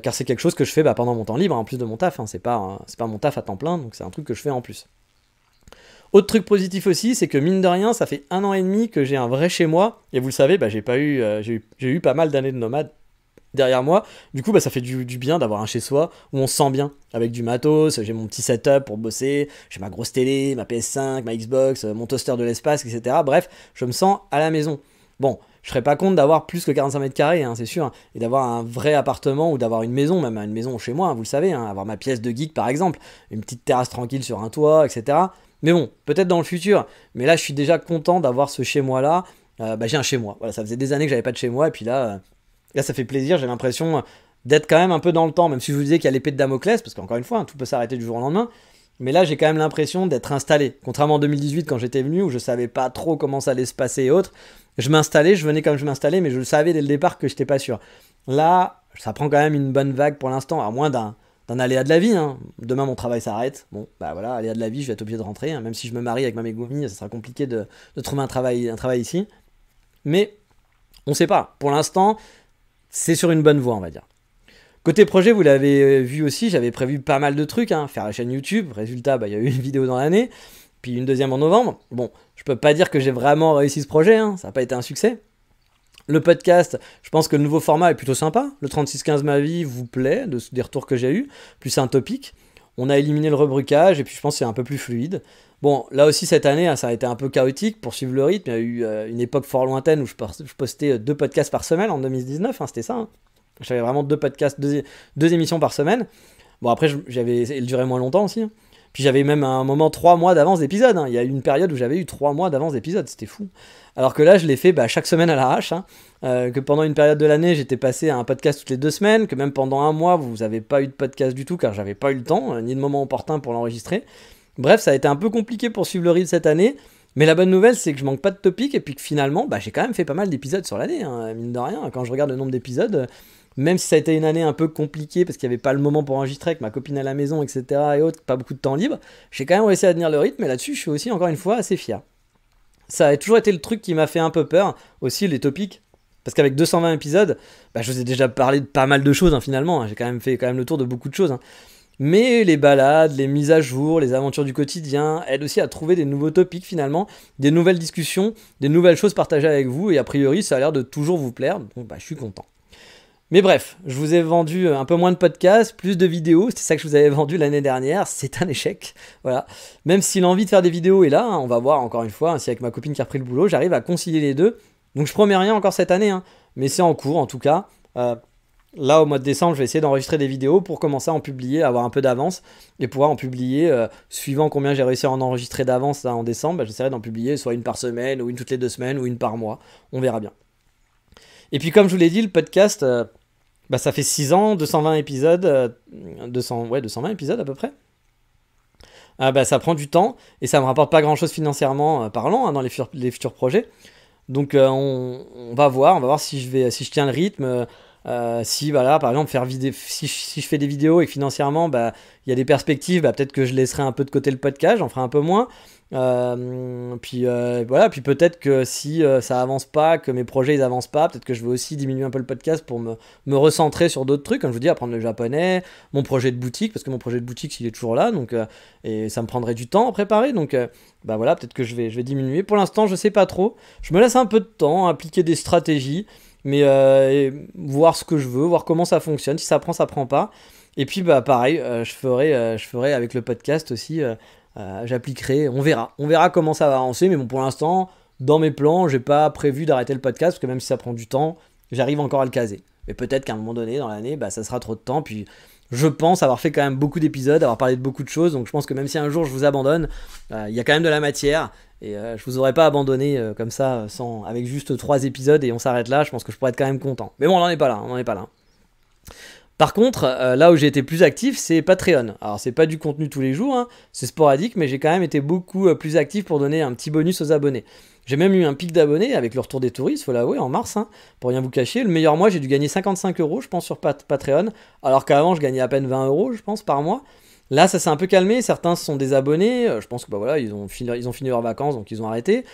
car c'est quelque chose que je fais pendant mon temps libre, en plus de mon taf, hein. C'est pas mon taf à temps plein, donc c'est un truc que je fais en plus. Autre truc positif aussi, c'est que mine de rien, ça fait 1 an et demi que j'ai un vrai chez moi, et vous le savez, j'ai eu pas mal d'années de nomade derrière moi. Du coup, ça fait du bien d'avoir un chez soi où on se sent bien, avec du matos, j'ai mon petit setup pour bosser, j'ai ma grosse télé, ma PS5, ma Xbox, mon toaster de l'espace, etc. Bref, je me sens à la maison. Bon, je serais pas contre d'avoir plus que 45 mètres carrés, hein, c'est sûr, et d'avoir un vrai appartement ou d'avoir une maison, même une maison chez moi, hein, vous le savez, hein, avoir ma pièce de geek par exemple, une petite terrasse tranquille sur un toit, etc. Mais bon, peut-être dans le futur, mais là je suis déjà content d'avoir ce chez moi là. J'ai un chez moi, voilà, ça faisait des années que j'avais pas de chez moi, et puis là ça fait plaisir, j'ai l'impression d'être quand même un peu dans le temps, même si je vous disais qu'il y a l'épée de Damoclès, parce qu'encore une fois, hein, tout peut s'arrêter du jour au lendemain. Mais là, j'ai quand même l'impression d'être installé. Contrairement en 2018, quand j'étais venu, où je savais pas trop comment ça allait se passer et autres, je m'installais, je venais comme je m'installais, mais je le savais dès le départ que j'étais pas sûr. Là, ça prend quand même une bonne vague pour l'instant, à moins d'un aléa de la vie, hein. Demain, mon travail s'arrête. Bon, voilà, aléa de la vie, je vais être obligé de rentrer, hein. Même si je me marie avec ma Megumi, ça sera compliqué de trouver un travail ici. Mais, on sait pas. Pour l'instant, c'est sur une bonne voie, on va dire. Côté projet, vous l'avez vu aussi, j'avais prévu pas mal de trucs, hein. Faire la chaîne YouTube, résultat, il y a eu une vidéo dans l'année, puis une deuxième en novembre. Bon, je peux pas dire que j'ai vraiment réussi ce projet, hein. Ça n'a pas été un succès. Le podcast, je pense que le nouveau format est plutôt sympa. Le 3615 ma vie vous plaît, des retours que j'ai eu, plus un topic. On a éliminé le rebrucage, et puis je pense que c'est un peu plus fluide. Bon, là aussi, cette année, hein, ça a été un peu chaotique pour suivre le rythme. Il y a eu une époque fort lointaine où je postais 2 podcasts par semaine en 2019, hein, c'était ça, hein. J'avais vraiment 2 podcasts, 2 émissions par semaine. Bon, après, elle durait moins longtemps aussi, hein. Puis j'avais même à un moment 3 mois d'avance d'épisode, hein. Il y a eu une période où j'avais eu 3 mois d'avance d'épisode, c'était fou. Alors que là, je l'ai fait chaque semaine à l'arrache, hein. Que pendant une période de l'année, j'étais passé à un podcast toutes les 2 semaines, que même pendant un mois, vous n'avez pas eu de podcast du tout, car j'avais pas eu le temps, ni de moment opportun pour l'enregistrer. Bref, ça a été un peu compliqué pour suivre le rythme cette année, mais la bonne nouvelle, c'est que je manque pas de topic, et puis que finalement, j'ai quand même fait pas mal d'épisodes sur l'année, hein, mine de rien. Quand je regarde le nombre d'épisodes, même si ça a été une année un peu compliquée, parce qu'il n'y avait pas le moment pour enregistrer, avec ma copine à la maison, etc., et autres, pas beaucoup de temps libre, j'ai quand même réussi à tenir le rythme, et là-dessus, je suis aussi, encore une fois, assez fier. Ça a toujours été le truc qui m'a fait un peu peur, aussi les topics, parce qu'avec 220 épisodes, je vous ai déjà parlé de pas mal de choses, hein, finalement, hein. J'ai quand même fait le tour de beaucoup de choses, hein. Mais les balades, les mises à jour, les aventures du quotidien aident aussi à trouver des nouveaux topics finalement, des nouvelles discussions, des nouvelles choses partagées avec vous, et a priori ça a l'air de toujours vous plaire, donc je suis content. Mais bref, je vous ai vendu un peu moins de podcasts, plus de vidéos, c'était ça que je vous avais vendu l'année dernière, c'est un échec, voilà. Même si l'envie de faire des vidéos est là, hein, on va voir encore une fois, hein, si avec ma copine qui a repris le boulot, j'arrive à concilier les deux, donc je promets rien encore cette année, hein, mais c'est en cours en tout cas. Là, au mois de décembre, je vais essayer d'enregistrer des vidéos pour commencer à en publier, avoir un peu d'avance et pouvoir en publier, suivant combien j'ai réussi à en enregistrer d'avance là, en décembre, j'essaierai d'en publier soit une par semaine ou une toutes les 2 semaines ou une par mois. On verra bien. Et puis comme je vous l'ai dit, le podcast, ça fait 6 ans, 220 épisodes, 220 épisodes à peu près. Ça prend du temps et ça me rapporte pas grand chose financièrement parlant dans les futurs projets. Donc on va voir si je tiens le rythme. Si voilà, par exemple si je fais des vidéos et que financièrement il y a des perspectives, peut-être que je laisserai un peu de côté le podcast, j'en ferai un peu moins. Puis peut-être que si ça avance pas, que mes projets ils avancent pas, peut-être que je vais aussi diminuer un peu le podcast pour me recentrer sur d'autres trucs, comme je vous dis, apprendre le japonais, mon projet de boutique, parce que mon projet de boutique il est toujours là, donc et ça me prendrait du temps à préparer, donc voilà, peut-être que je vais diminuer. Pour l'instant, je sais pas trop. Je me laisse un peu de temps à appliquer des stratégies, mais voir ce que je veux, voir comment ça fonctionne, si ça prend, ça prend pas. Et puis pareil, je ferai avec le podcast aussi. J'appliquerai, on verra comment ça va avancer, mais bon, pour l'instant, dans mes plans, j'ai pas prévu d'arrêter le podcast, parce que même si ça prend du temps, j'arrive encore à le caser. Mais peut-être qu'à un moment donné, dans l'année, ça sera trop de temps, puis je pense avoir fait quand même beaucoup d'épisodes, avoir parlé de beaucoup de choses, donc je pense que même si un jour je vous abandonne, il y a quand même de la matière, et je vous aurais pas abandonné comme ça, avec juste 3 épisodes, et on s'arrête là, je pense que je pourrais être quand même content. Mais bon, on n'en est pas là. Par contre, là où j'ai été plus actif, c'est Patreon. Alors, c'est pas du contenu tous les jours, c'est sporadique, mais j'ai quand même été beaucoup plus actif pour donner un petit bonus aux abonnés. J'ai même eu un pic d'abonnés avec le retour des touristes, faut l'avouer, en mars, pour rien vous cacher. Le meilleur mois, j'ai dû gagner 55 €, je pense, sur Patreon, alors qu'avant, je gagnais à peine 20 €, je pense, par mois. Là, ça s'est un peu calmé. Certains se sont désabonnés. Je pense que ils ont fini leurs vacances, donc ils ont arrêté.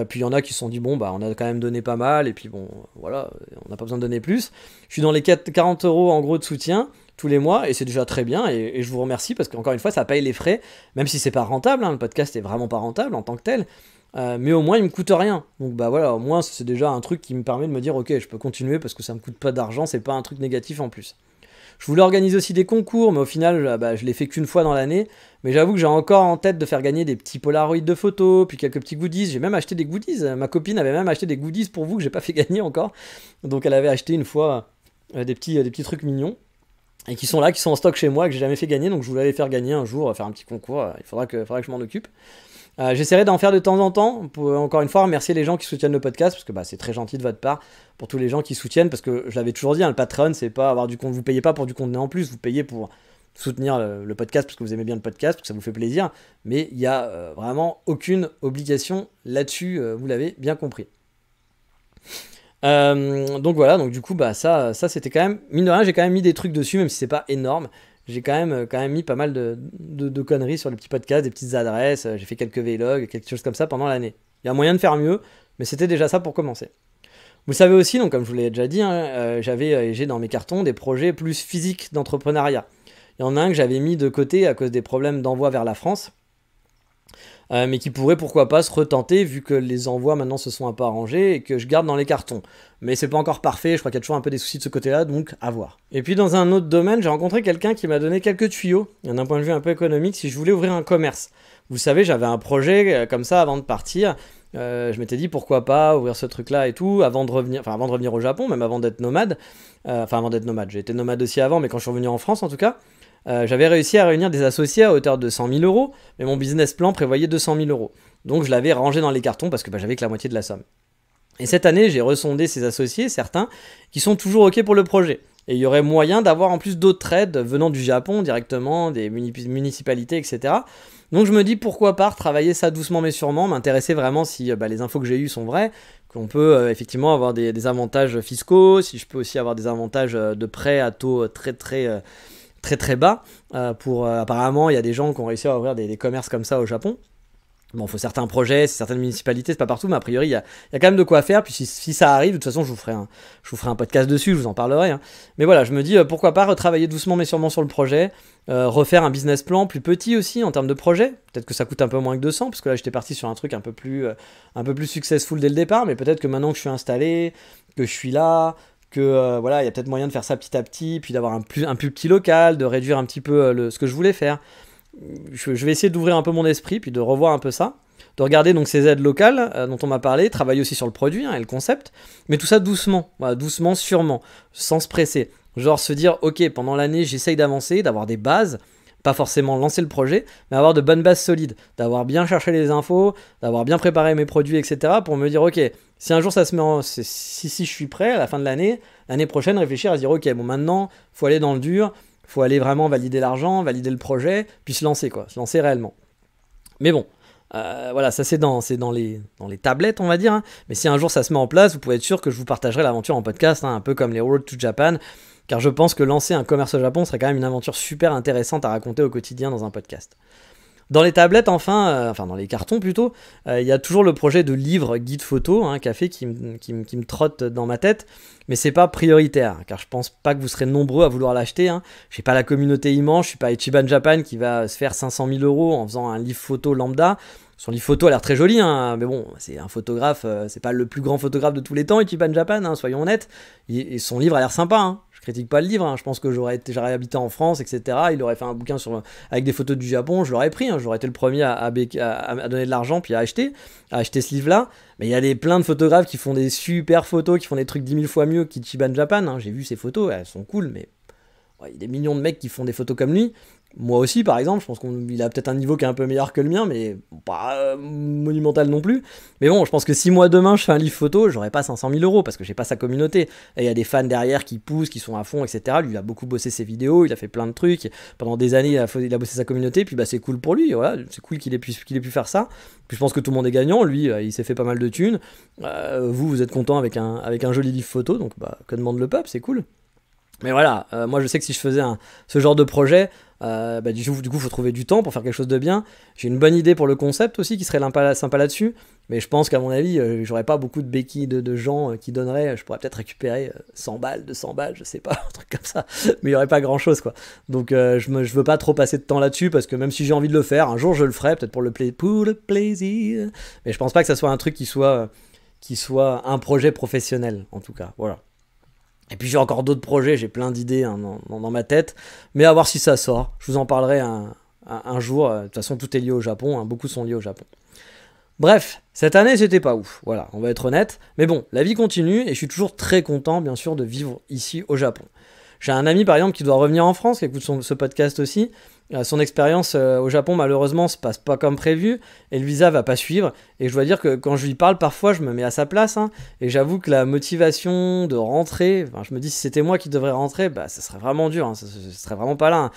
Puis il y en a qui se sont dit bon, on a quand même donné pas mal, et puis bon, voilà, on n'a pas besoin de donner plus. Je suis dans les 40 € en gros de soutien tous les mois, et c'est déjà très bien. Et je vous remercie parce qu'encore une fois, ça paye les frais, même si c'est pas rentable. Le podcast est vraiment pas rentable en tant que tel. Mais au moins il me coûte rien, donc voilà, au moins c'est déjà un truc qui me permet de me dire ok, je peux continuer parce que ça me coûte pas d'argent, c'est pas un truc négatif en plus. Je voulais organiser aussi des concours, mais au final je l'ai fait qu'une fois dans l'année, mais j'avoue que j'ai encore en tête de faire gagner des petits polaroids de photos, puis quelques petits goodies. J'ai même acheté des goodies, ma copine avait même acheté des goodies pour vous que j'ai pas fait gagner encore, donc elle avait acheté une fois des petits trucs mignons et qui sont en stock chez moi, que j'ai jamais fait gagner, donc je voulais les faire gagner un jour, faire un petit concours. Il faudra que je m'en occupe. J'essaierai d'en faire de temps en temps pour, encore une fois, remercier les gens qui soutiennent le podcast, parce que c'est très gentil de votre part pour tous les gens qui soutiennent, parce que je l'avais toujours dit, le Patreon, c'est pas avoir du compte, vous payez pas pour du contenu en plus, vous payez pour soutenir le podcast parce que vous aimez bien le podcast, parce que ça vous fait plaisir, mais il n'y a vraiment aucune obligation là-dessus, vous l'avez bien compris. Donc voilà, donc du coup ça c'était quand même, mine de rien, j'ai quand même mis des trucs dessus, même si c'est pas énorme. J'ai quand même mis pas mal de conneries sur le petit podcast, des petites adresses, j'ai fait quelques vlogs, quelque chose comme ça pendant l'année. Il y a moyen de faire mieux, mais c'était déjà ça pour commencer. Vous savez aussi, donc comme je vous l'ai déjà dit, j'ai dans mes cartons des projets plus physiques d'entrepreneuriat. Il y en a un que j'avais mis de côté à cause des problèmes d'envoi vers la France, mais qui pourrait pourquoi pas se retenter vu que les envois maintenant se sont un peu arrangés et que je garde dans les cartons. Mais c'est pas encore parfait, je crois qu'il y a toujours un peu des soucis de ce côté-là, donc à voir. Et puis dans un autre domaine, j'ai rencontré quelqu'un qui m'a donné quelques tuyaux, d'un point de vue un peu économique, si je voulais ouvrir un commerce. Vous savez, j'avais un projet comme ça avant de partir, je m'étais dit pourquoi pas ouvrir ce truc-là et tout, avant de revenir au Japon, même avant d'être nomade. J'ai été nomade aussi avant, mais quand je suis revenu en France en tout cas, j'avais réussi à réunir des associés à hauteur de 100 000 €, mais mon business plan prévoyait 200 000 €. Donc je l'avais rangé dans les cartons parce que j'avais que la moitié de la somme. Et cette année, j'ai resondé ces associés, certains, qui sont toujours OK pour le projet. Et il y aurait moyen d'avoir en plus d'autres aides venant du Japon directement, des municipalités, etc. Donc je me dis pourquoi pas travailler ça doucement mais sûrement, m'intéresser vraiment si les infos que j'ai eues sont vraies, qu'on peut effectivement avoir des avantages fiscaux, si je peux aussi avoir des avantages de prêts à taux très bas. Apparemment, il y a des gens qui ont réussi à ouvrir des commerces comme ça au Japon. Bon, il faut certains projets, certaines municipalités, c'est pas partout, mais a priori, il y a quand même de quoi faire. Puis si ça arrive, de toute façon, je vous ferai un podcast dessus, je vous en parlerai. Mais voilà, je me dis, pourquoi pas retravailler doucement mais sûrement sur le projet, refaire un business plan plus petit aussi en termes de projet. Peut-être que ça coûte un peu moins que 200, parce que là, j'étais parti sur un truc un peu plus successful dès le départ, mais peut-être que maintenant que je suis installé, que je suis là, que il y a peut-être moyen de faire ça petit à petit, puis d'avoir un plus petit local, de réduire un petit peu ce que je voulais faire. Je vais essayer d'ouvrir un peu mon esprit, puis de revoir un peu ça, de regarder donc ces aides locales dont on m'a parlé, travailler aussi sur le produit et le concept, mais tout ça doucement, doucement, sûrement, sans se presser. Genre se dire, ok, pendant l'année, j'essaye d'avancer, d'avoir des bases, pas forcément lancer le projet, mais avoir de bonnes bases solides, d'avoir bien cherché les infos, d'avoir bien préparé mes produits, etc. pour me dire, ok, Si un jour ça se met si je suis prêt à la fin de l'année prochaine, réfléchir à se dire ok, bon maintenant, faut aller dans le dur, faut aller vraiment valider l'argent, valider le projet, puis se lancer quoi, se lancer réellement. Mais bon, voilà, ça c'est dans les tablettes, on va dire. Hein. Mais si un jour ça se met en place, vous pouvez être sûr que je vous partagerai l'aventure en podcast, hein, un peu comme les Road to Japan, car je pense que lancer un commerce au Japon serait quand même une aventure super intéressante à raconter au quotidien dans un podcast. Dans les tablettes, enfin dans les cartons plutôt, il y a toujours le projet de livre guide photo, hein, café qui me trotte dans ma tête, mais c'est pas prioritaire, car je pense pas que vous serez nombreux à vouloir l'acheter. Hein. J'ai pas la communauté immense, je suis pas Ichiban Japan qui va se faire 500 000 € en faisant un livre photo lambda. Son livre photo a l'air très joli, hein, mais bon, c'est un photographe, c'est pas le plus grand photographe de tous les temps, Ichiban Japan, hein, soyons honnêtes. Et son livre a l'air sympa, hein. Je critique pas le livre, hein. Je pense que j'aurais habité en France, etc. Il aurait fait un bouquin avec des photos du Japon, je l'aurais pris, hein. J'aurais été le premier à donner de l'argent puis à acheter ce livre-là. Mais il y a plein de photographes qui font des super photos, qui font des trucs 10 000 fois mieux qu'Ichiban Japan. Hein. J'ai vu ces photos, elles sont cool, mais il y a des millions de mecs qui font des photos comme lui. Moi aussi, par exemple, je pense qu'il a peut-être un niveau qui est un peu meilleur que le mien, mais pas monumental non plus. Mais bon, je pense que si moi demain je fais un livre photo, j'aurai pas 500 000 € parce que j'ai pas sa communauté. Et il y a des fans derrière qui poussent, qui sont à fond, etc. Lui, il a beaucoup bossé ses vidéos, il a fait plein de trucs. Pendant des années, il a bossé sa communauté, puis bah, c'est cool pour lui. Voilà, c'est cool qu'il ait pu faire ça. Puis je pense que tout le monde est gagnant. Lui, il s'est fait pas mal de thunes. Vous êtes content avec un joli livre photo, donc bah, que demande le peuple, c'est cool. Mais voilà, moi je sais que si je faisais ce genre de projet, du coup il faut trouver du temps pour faire quelque chose de bien. J'ai une bonne idée pour le concept aussi qui serait sympa là-dessus, mais je pense qu'à mon avis, j'aurais pas beaucoup de béquilles de gens qui donneraient, je pourrais peut-être récupérer 100 balles, 200 balles, je sais pas, un truc comme ça, mais il y aurait pas grand-chose quoi. Donc je veux pas trop passer de temps là-dessus parce que même si j'ai envie de le faire, un jour je le ferai, peut-être pour le plaisir, mais je pense pas que ça soit un truc qui soit un projet professionnel en tout cas, voilà. Et puis j'ai encore d'autres projets, j'ai plein d'idées hein, dans ma tête, mais à voir si ça sort. Je vous en parlerai un jour. De toute façon, tout est lié au Japon, hein, beaucoup sont liés au Japon. Bref, cette année c'était pas ouf, voilà, on va être honnête. Mais bon, la vie continue et je suis toujours très content, bien sûr, de vivre ici au Japon. J'ai un ami par exemple qui doit revenir en France, qui écoute ce podcast aussi. Son expérience au Japon malheureusement se passe pas comme prévu et le visa va pas suivre, et je dois dire que quand je lui parle parfois je me mets à sa place hein, et j'avoue que la motivation de rentrer, je me dis si c'était moi qui devrais rentrer, bah ça serait vraiment dur, hein, ça serait vraiment pas là hein.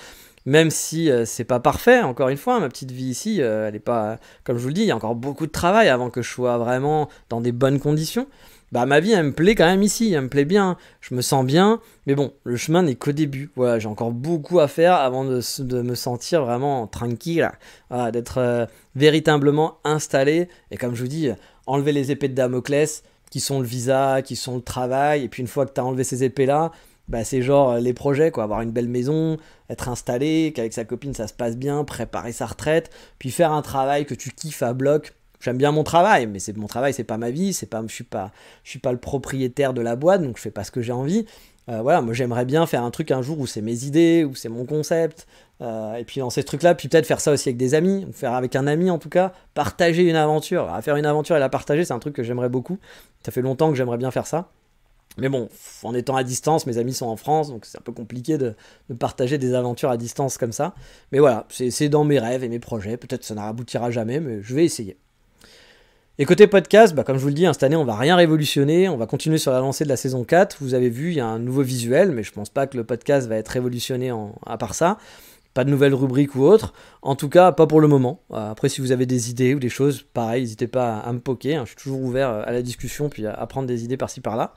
Même si c'est pas parfait, encore une fois, ma petite vie ici, elle est pas, comme je vous le dis, il y a encore beaucoup de travail avant que je sois vraiment dans des bonnes conditions. Bah ma vie elle me plaît quand même ici, elle me plaît bien, je me sens bien, mais bon, le chemin n'est qu'au début, voilà, j'ai encore beaucoup à faire avant de me sentir vraiment tranquille, voilà, d'être véritablement installé, et comme je vous dis, enlever les épées de Damoclès, qui sont le visa, qui sont le travail, et puis une fois que tu as enlevé ces épées-là, bah c'est genre les projets, quoi, avoir une belle maison, être installé, qu'avec sa copine ça se passe bien, préparer sa retraite, puis faire un travail que tu kiffes à bloc. J'aime bien mon travail, mais mon travail, c'est pas ma vie, je suis pas le propriétaire de la boîte, donc je fais pas ce que j'ai envie. Voilà, moi j'aimerais bien faire un truc un jour où c'est mes idées, où c'est mon concept, et puis lancer ce truc-là, puis peut-être faire ça aussi avec des amis, faire avec un ami en tout cas, partager une aventure. Faire une aventure et la partager, c'est un truc que j'aimerais beaucoup. Ça fait longtemps que j'aimerais bien faire ça. Mais bon, en étant à distance, mes amis sont en France, donc c'est un peu compliqué de partager des aventures à distance comme ça. Mais voilà, c'est dans mes rêves et mes projets. Peut-être que ça n'aboutira jamais, mais je vais essayer. Et côté podcast, comme je vous le dis, cette année on va rien révolutionner, on va continuer sur la lancée de la saison 4. Vous avez vu, il y a un nouveau visuel, mais je pense pas que le podcast va être révolutionné à part ça. Pas de nouvelles rubriques ou autres, en tout cas pas pour le moment. Après si vous avez des idées ou des choses, pareil, n'hésitez pas à me poker, je suis toujours ouvert à la discussion puis à prendre des idées par-ci par-là.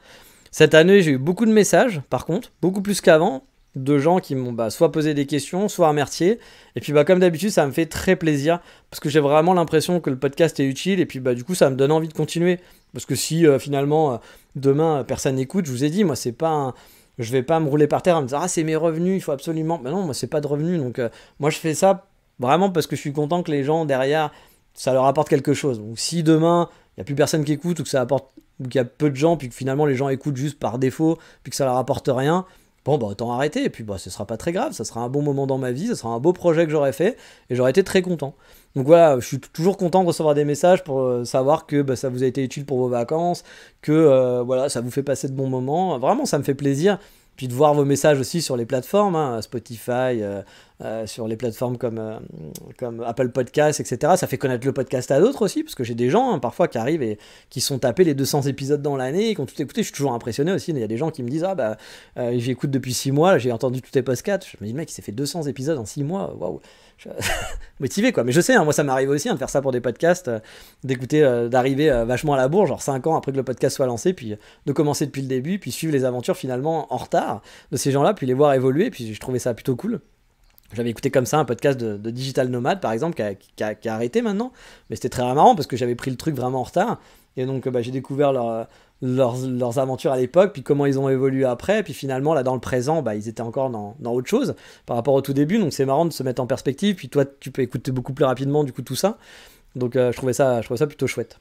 Cette année j'ai eu beaucoup de messages par contre, beaucoup plus qu'avant, de gens qui m'ont soit posé des questions, soit remercié. Et puis comme d'habitude, ça me fait très plaisir parce que j'ai vraiment l'impression que le podcast est utile et puis du coup ça me donne envie de continuer. Parce que si finalement demain personne n'écoute, je vous ai dit, moi c'est pas je vais pas me rouler par terre en me disant c'est mes revenus, il faut absolument. Mais non, moi c'est pas de revenus, donc moi je fais ça vraiment parce que je suis content que les gens derrière ça leur apporte quelque chose. Donc si demain il y a plus personne qui écoute ou que ça apporte, ou qu'il y a peu de gens puis que finalement les gens écoutent juste par défaut puis que ça leur apporte rien. Bon, autant arrêter, et puis ce sera pas très grave, ça sera un bon moment dans ma vie, ça sera un beau projet que j'aurais fait, et j'aurais été très content. Donc voilà, je suis toujours content de recevoir des messages pour savoir que ça vous a été utile pour vos vacances, que voilà, ça vous fait passer de bons moments, vraiment ça me fait plaisir. Puis de voir vos messages aussi sur les plateformes, Spotify, sur les plateformes comme Apple Podcasts, etc. Ça fait connaître le podcast à d'autres aussi, parce que j'ai des gens parfois qui arrivent et qui sont tapés les 200 épisodes dans l'année, qui ont tout écouté. Je suis toujours impressionné aussi. Il y a des gens qui me disent j'écoute depuis 6 mois, j'ai entendu tous tes podcasts. Je me dis, le mec, il s'est fait 200 épisodes en 6 mois, waouh! Motivé quoi, mais je sais, moi ça m'arrive aussi de faire ça pour des podcasts, d'écouter, d'arriver vachement à la bourre, genre 5 ans après que le podcast soit lancé, puis de commencer depuis le début, puis suivre les aventures finalement en retard de ces gens-là, puis les voir évoluer, puis je trouvais ça plutôt cool. J'avais écouté comme ça un podcast de Digital Nomad par exemple, qui a arrêté maintenant, mais c'était très marrant parce que j'avais pris le truc vraiment en retard, et donc j'ai découvert leurs aventures à l'époque, puis comment ils ont évolué après, puis finalement là dans le présent, ils étaient encore dans autre chose par rapport au tout début, donc c'est marrant de se mettre en perspective, puis toi tu peux écouter beaucoup plus rapidement du coup tout ça, donc je trouvais ça plutôt chouette.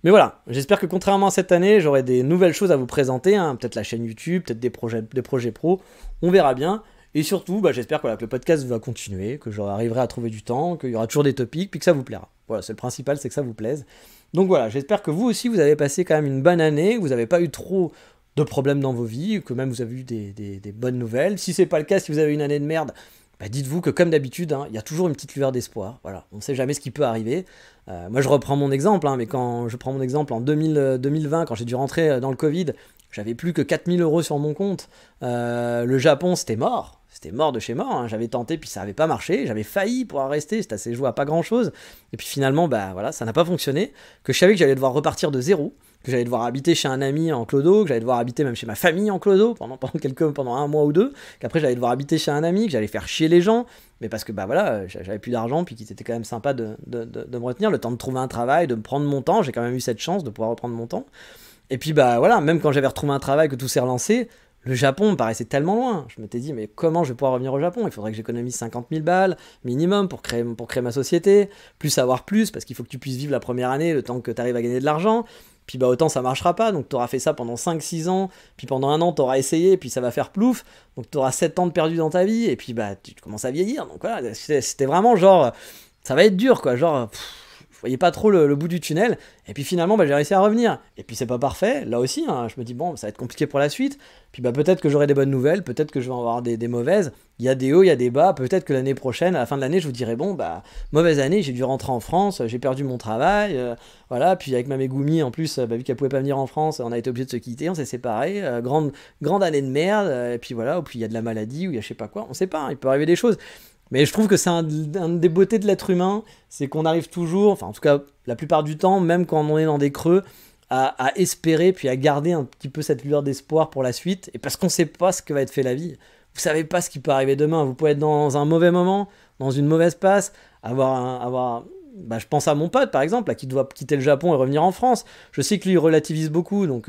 Mais voilà, j'espère que contrairement à cette année, j'aurai des nouvelles choses à vous présenter, hein, peut-être la chaîne YouTube, peut-être des projets pro, on verra bien. Et surtout, j'espère que le podcast va continuer, que j'arriverai à trouver du temps, qu'il y aura toujours des topics, puis que ça vous plaira. Voilà, c'est le principal, c'est que ça vous plaise. Donc voilà, j'espère que vous aussi, vous avez passé quand même une bonne année, que vous n'avez pas eu trop de problèmes dans vos vies, que même vous avez eu des bonnes nouvelles. Si c'est pas le cas, si vous avez une année de merde, dites-vous que comme d'habitude, il y a toujours une petite lueur d'espoir. Voilà, on ne sait jamais ce qui peut arriver. Moi, je reprends mon exemple, mais quand je prends mon exemple en 2020, quand j'ai dû rentrer dans le Covid, j'avais plus que 4000 € sur mon compte. Le Japon, c'était mort. C'était mort de chez mort, hein. J'avais tenté puis ça n'avait pas marché, j'avais failli pouvoir rester, c'était assez joué à pas grand chose, et puis finalement voilà, ça n'a pas fonctionné, que je savais que j'allais devoir repartir de zéro, que j'allais devoir habiter chez un ami en clodo, que j'allais devoir habiter même chez ma famille en clodo pendant un mois ou deux, qu'après j'allais devoir habiter chez un ami, que j'allais faire chier les gens, mais parce que voilà, j'avais plus d'argent, puis qu'il était quand même sympa de me retenir, le temps de trouver un travail, de me prendre mon temps, j'ai quand même eu cette chance de pouvoir reprendre mon temps, et puis voilà, même quand j'avais retrouvé un travail, que tout s'est relancé, le Japon me paraissait tellement loin. Je m'étais dit, mais comment je vais pouvoir revenir au Japon? Il faudrait que j'économise 50 000 balles minimum pour créer ma société, plus avoir plus, parce qu'il faut que tu puisses vivre la première année, le temps que tu arrives à gagner de l'argent. Puis autant ça marchera pas, donc tu auras fait ça pendant 5-6 ans, puis pendant un an tu auras essayé, puis ça va faire plouf, donc tu auras 7 ans de perdu dans ta vie, et puis tu commences à vieillir. Donc voilà, c'était vraiment genre, ça va être dur quoi, genre... Je voyais pas trop le bout du tunnel, et puis finalement j'ai réussi à revenir, et puis c'est pas parfait, là aussi, hein, je me dis bon, ça va être compliqué pour la suite, puis peut-être que j'aurai des bonnes nouvelles, peut-être que je vais en avoir des mauvaises, il y a des hauts, il y a des bas, peut-être que l'année prochaine, à la fin de l'année, je vous dirai bon, mauvaise année, j'ai dû rentrer en France, j'ai perdu mon travail, voilà, puis avec ma Megumi en plus, vu qu'elle pouvait pas venir en France, on a été obligé de se quitter, on s'est séparés, grande année de merde, et puis voilà, ou puis il y a de la maladie, ou il y a je sais pas quoi, on sait pas, hein, il peut arriver des choses. Mais je trouve que c'est un des beautés de l'être humain, c'est qu'on arrive toujours, enfin en tout cas la plupart du temps, même quand on est dans des creux, à espérer puis à garder un petit peu cette lueur d'espoir pour la suite, et parce qu'on sait pas ce que va être fait la vie. Vous savez pas ce qui peut arriver demain, vous pouvez être dans un mauvais moment, dans une mauvaise passe, je pense à mon pote par exemple, là, qui doit quitter le Japon et revenir en France. Je sais que lui il relativise beaucoup, donc...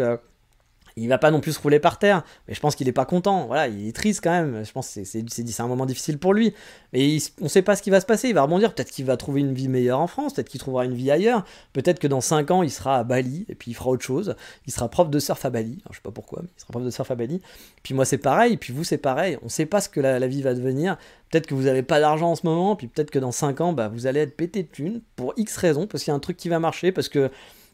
il va pas non plus se rouler par terre, mais je pense qu'il est pas content. Voilà, il est triste quand même. Je pense que c'est un moment difficile pour lui. Mais on sait pas ce qui va se passer. Il va rebondir. Peut-être qu'il va trouver une vie meilleure en France. Peut-être qu'il trouvera une vie ailleurs. Peut-être que dans 5 ans, il sera à Bali et puis il fera autre chose. Il sera prof de surf à Bali. Alors, je sais pas pourquoi, mais il sera prof de surf à Bali. Puis moi, c'est pareil. Puis vous, c'est pareil. On sait pas ce que la vie va devenir. Peut-être que vous avez pas d'argent en ce moment. Puis peut-être que dans 5 ans, vous allez être pété de thunes pour X raisons. Parce qu'il y a un truc qui va marcher. Parce que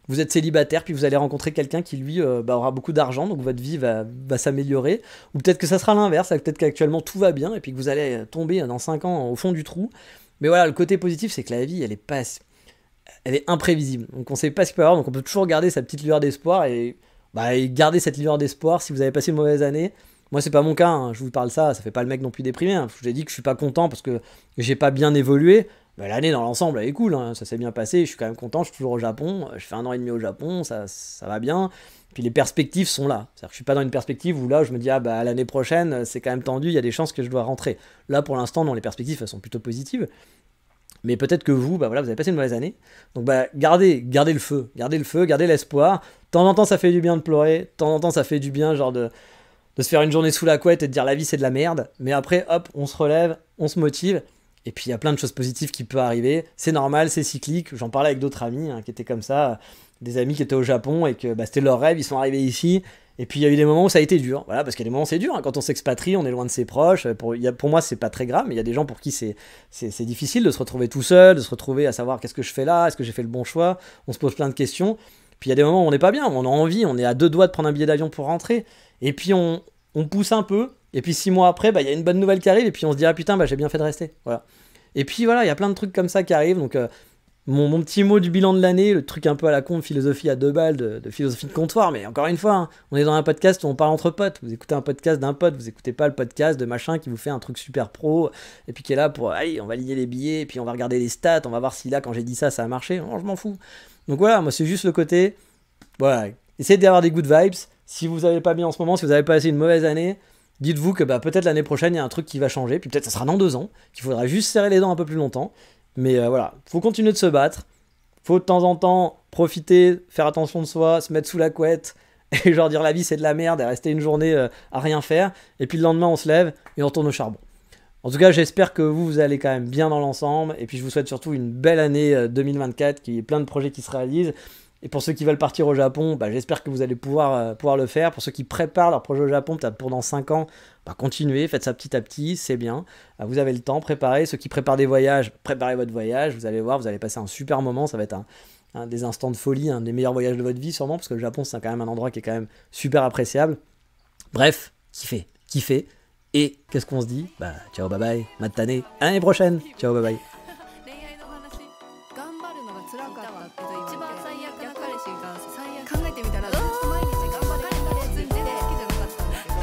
vous êtes célibataire, puis vous allez rencontrer quelqu'un qui, lui, aura beaucoup d'argent, donc votre vie va s'améliorer. Ou peut-être que ça sera l'inverse, peut-être qu'actuellement tout va bien, et puis que vous allez tomber dans 5 ans au fond du trou. Mais voilà, le côté positif, c'est que la vie, elle est imprévisible. Donc on sait pas ce qu'il peut y avoir, donc on peut toujours garder sa petite lueur d'espoir, et garder cette lueur d'espoir si vous avez passé une mauvaise année. Moi, c'est pas mon cas, hein. Je vous parle ça fait pas le mec non plus déprimé. Hein. Je vous ai dit que je suis pas content parce que j'ai pas bien évolué. L'année dans l'ensemble elle est cool, hein. Ça s'est bien passé, je suis quand même content, je suis toujours au Japon, je fais 1 an et demi au Japon, ça va bien, puis les perspectives sont là, c'est-à-dire que je suis pas dans une perspective où là je me dis l'année prochaine c'est quand même tendu, il y a des chances que je dois rentrer. Là pour l'instant les perspectives elles sont plutôt positives, mais peut-être que vous, vous avez passé une mauvaise année, donc gardez le feu, gardez l'espoir, de temps en temps ça fait du bien de pleurer, de temps en temps ça fait du bien genre de se faire une journée sous la couette et de dire la vie c'est de la merde, mais après hop on se relève, on se motive. Et puis il y a plein de choses positives qui peuvent arriver, c'est normal, c'est cyclique. J'en parlais avec d'autres amis qui étaient comme ça, des amis qui étaient au Japon et que c'était leur rêve, ils sont arrivés ici. Et puis il y a eu des moments où ça a été dur, voilà, parce qu'il y a des moments où c'est dur, hein. Quand on s'expatrie, on est loin de ses proches. Pour moi c'est pas très grave, mais il y a des gens pour qui c'est difficile de se retrouver tout seul, de se retrouver à savoir qu'est-ce que je fais là, est-ce que j'ai fait le bon choix, on se pose plein de questions. Puis il y a des moments où on n'est pas bien, où on a envie, on est à 2 doigts de prendre un billet d'avion pour rentrer, et puis on pousse un peu, Et puis 6 mois après, bah, y a une bonne nouvelle qui arrive, et puis on se dit, ah putain, bah, j'ai bien fait de rester. Voilà. Et puis voilà, il y a plein de trucs comme ça qui arrivent. Donc mon petit mot du bilan de l'année, le truc un peu à la con de philosophie à 2 balles, de philosophie de comptoir, mais encore une fois, hein, on est dans un podcast où on parle entre potes. Vous écoutez un podcast d'un pote, vous écoutez pas le podcast de machin qui vous fait un truc super pro, et puis qui est là pour, allez, on va lier les billets, et puis on va regarder les stats, on va voir si là, quand j'ai dit ça, ça a marché. Non, je m'en fous. Donc voilà, moi c'est juste le côté, voilà, essayez d'avoir des good vibes. Si vous avez pas bien en ce moment, si vous avez passé une mauvaise année, dites-vous que bah, peut-être l'année prochaine, il y a un truc qui va changer, puis peut-être ça sera dans 2 ans, qu'il faudra juste serrer les dents un peu plus longtemps. Mais voilà, faut continuer de se battre. Faut de temps en temps profiter, faire attention de soi, se mettre sous la couette et genre dire la vie c'est de la merde et rester une journée à rien faire. Et puis le lendemain on se lève et on retourne au charbon. En tout cas, j'espère que vous allez quand même bien dans l'ensemble. Et puis je vous souhaite surtout une belle année 2024, qu'il y ait plein de projets qui se réalisent. Et pour ceux qui veulent partir au Japon, bah, j'espère que vous allez pouvoir le faire. Pour ceux qui préparent leur projet au Japon, peut-être pour dans 5 ans, bah, continuez, faites ça petit à petit, c'est bien. Vous avez le temps, préparez. Ceux qui préparent des voyages, préparez votre voyage. Vous allez voir, vous allez passer un super moment. Ça va être un des instants de folie, un des meilleurs voyages de votre vie sûrement, parce que le Japon, c'est quand même un endroit qui est quand même super appréciable. Bref, kiffez. Et qu'est-ce qu'on se dit? Bah, ciao, bye bye, matane, à l'année prochaine. Ciao, bye bye. 頑張るのが辛かったけど一番最悪な彼氏が考えてみたらずっと毎日頑張ってたやつで好きじゃなかったんだけど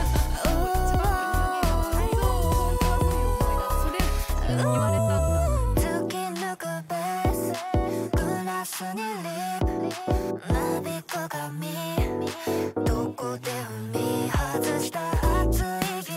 一番本当はそういう思いだそれ言われた突き抜くベースグラスにリップなびく髪どこで踏み外した熱い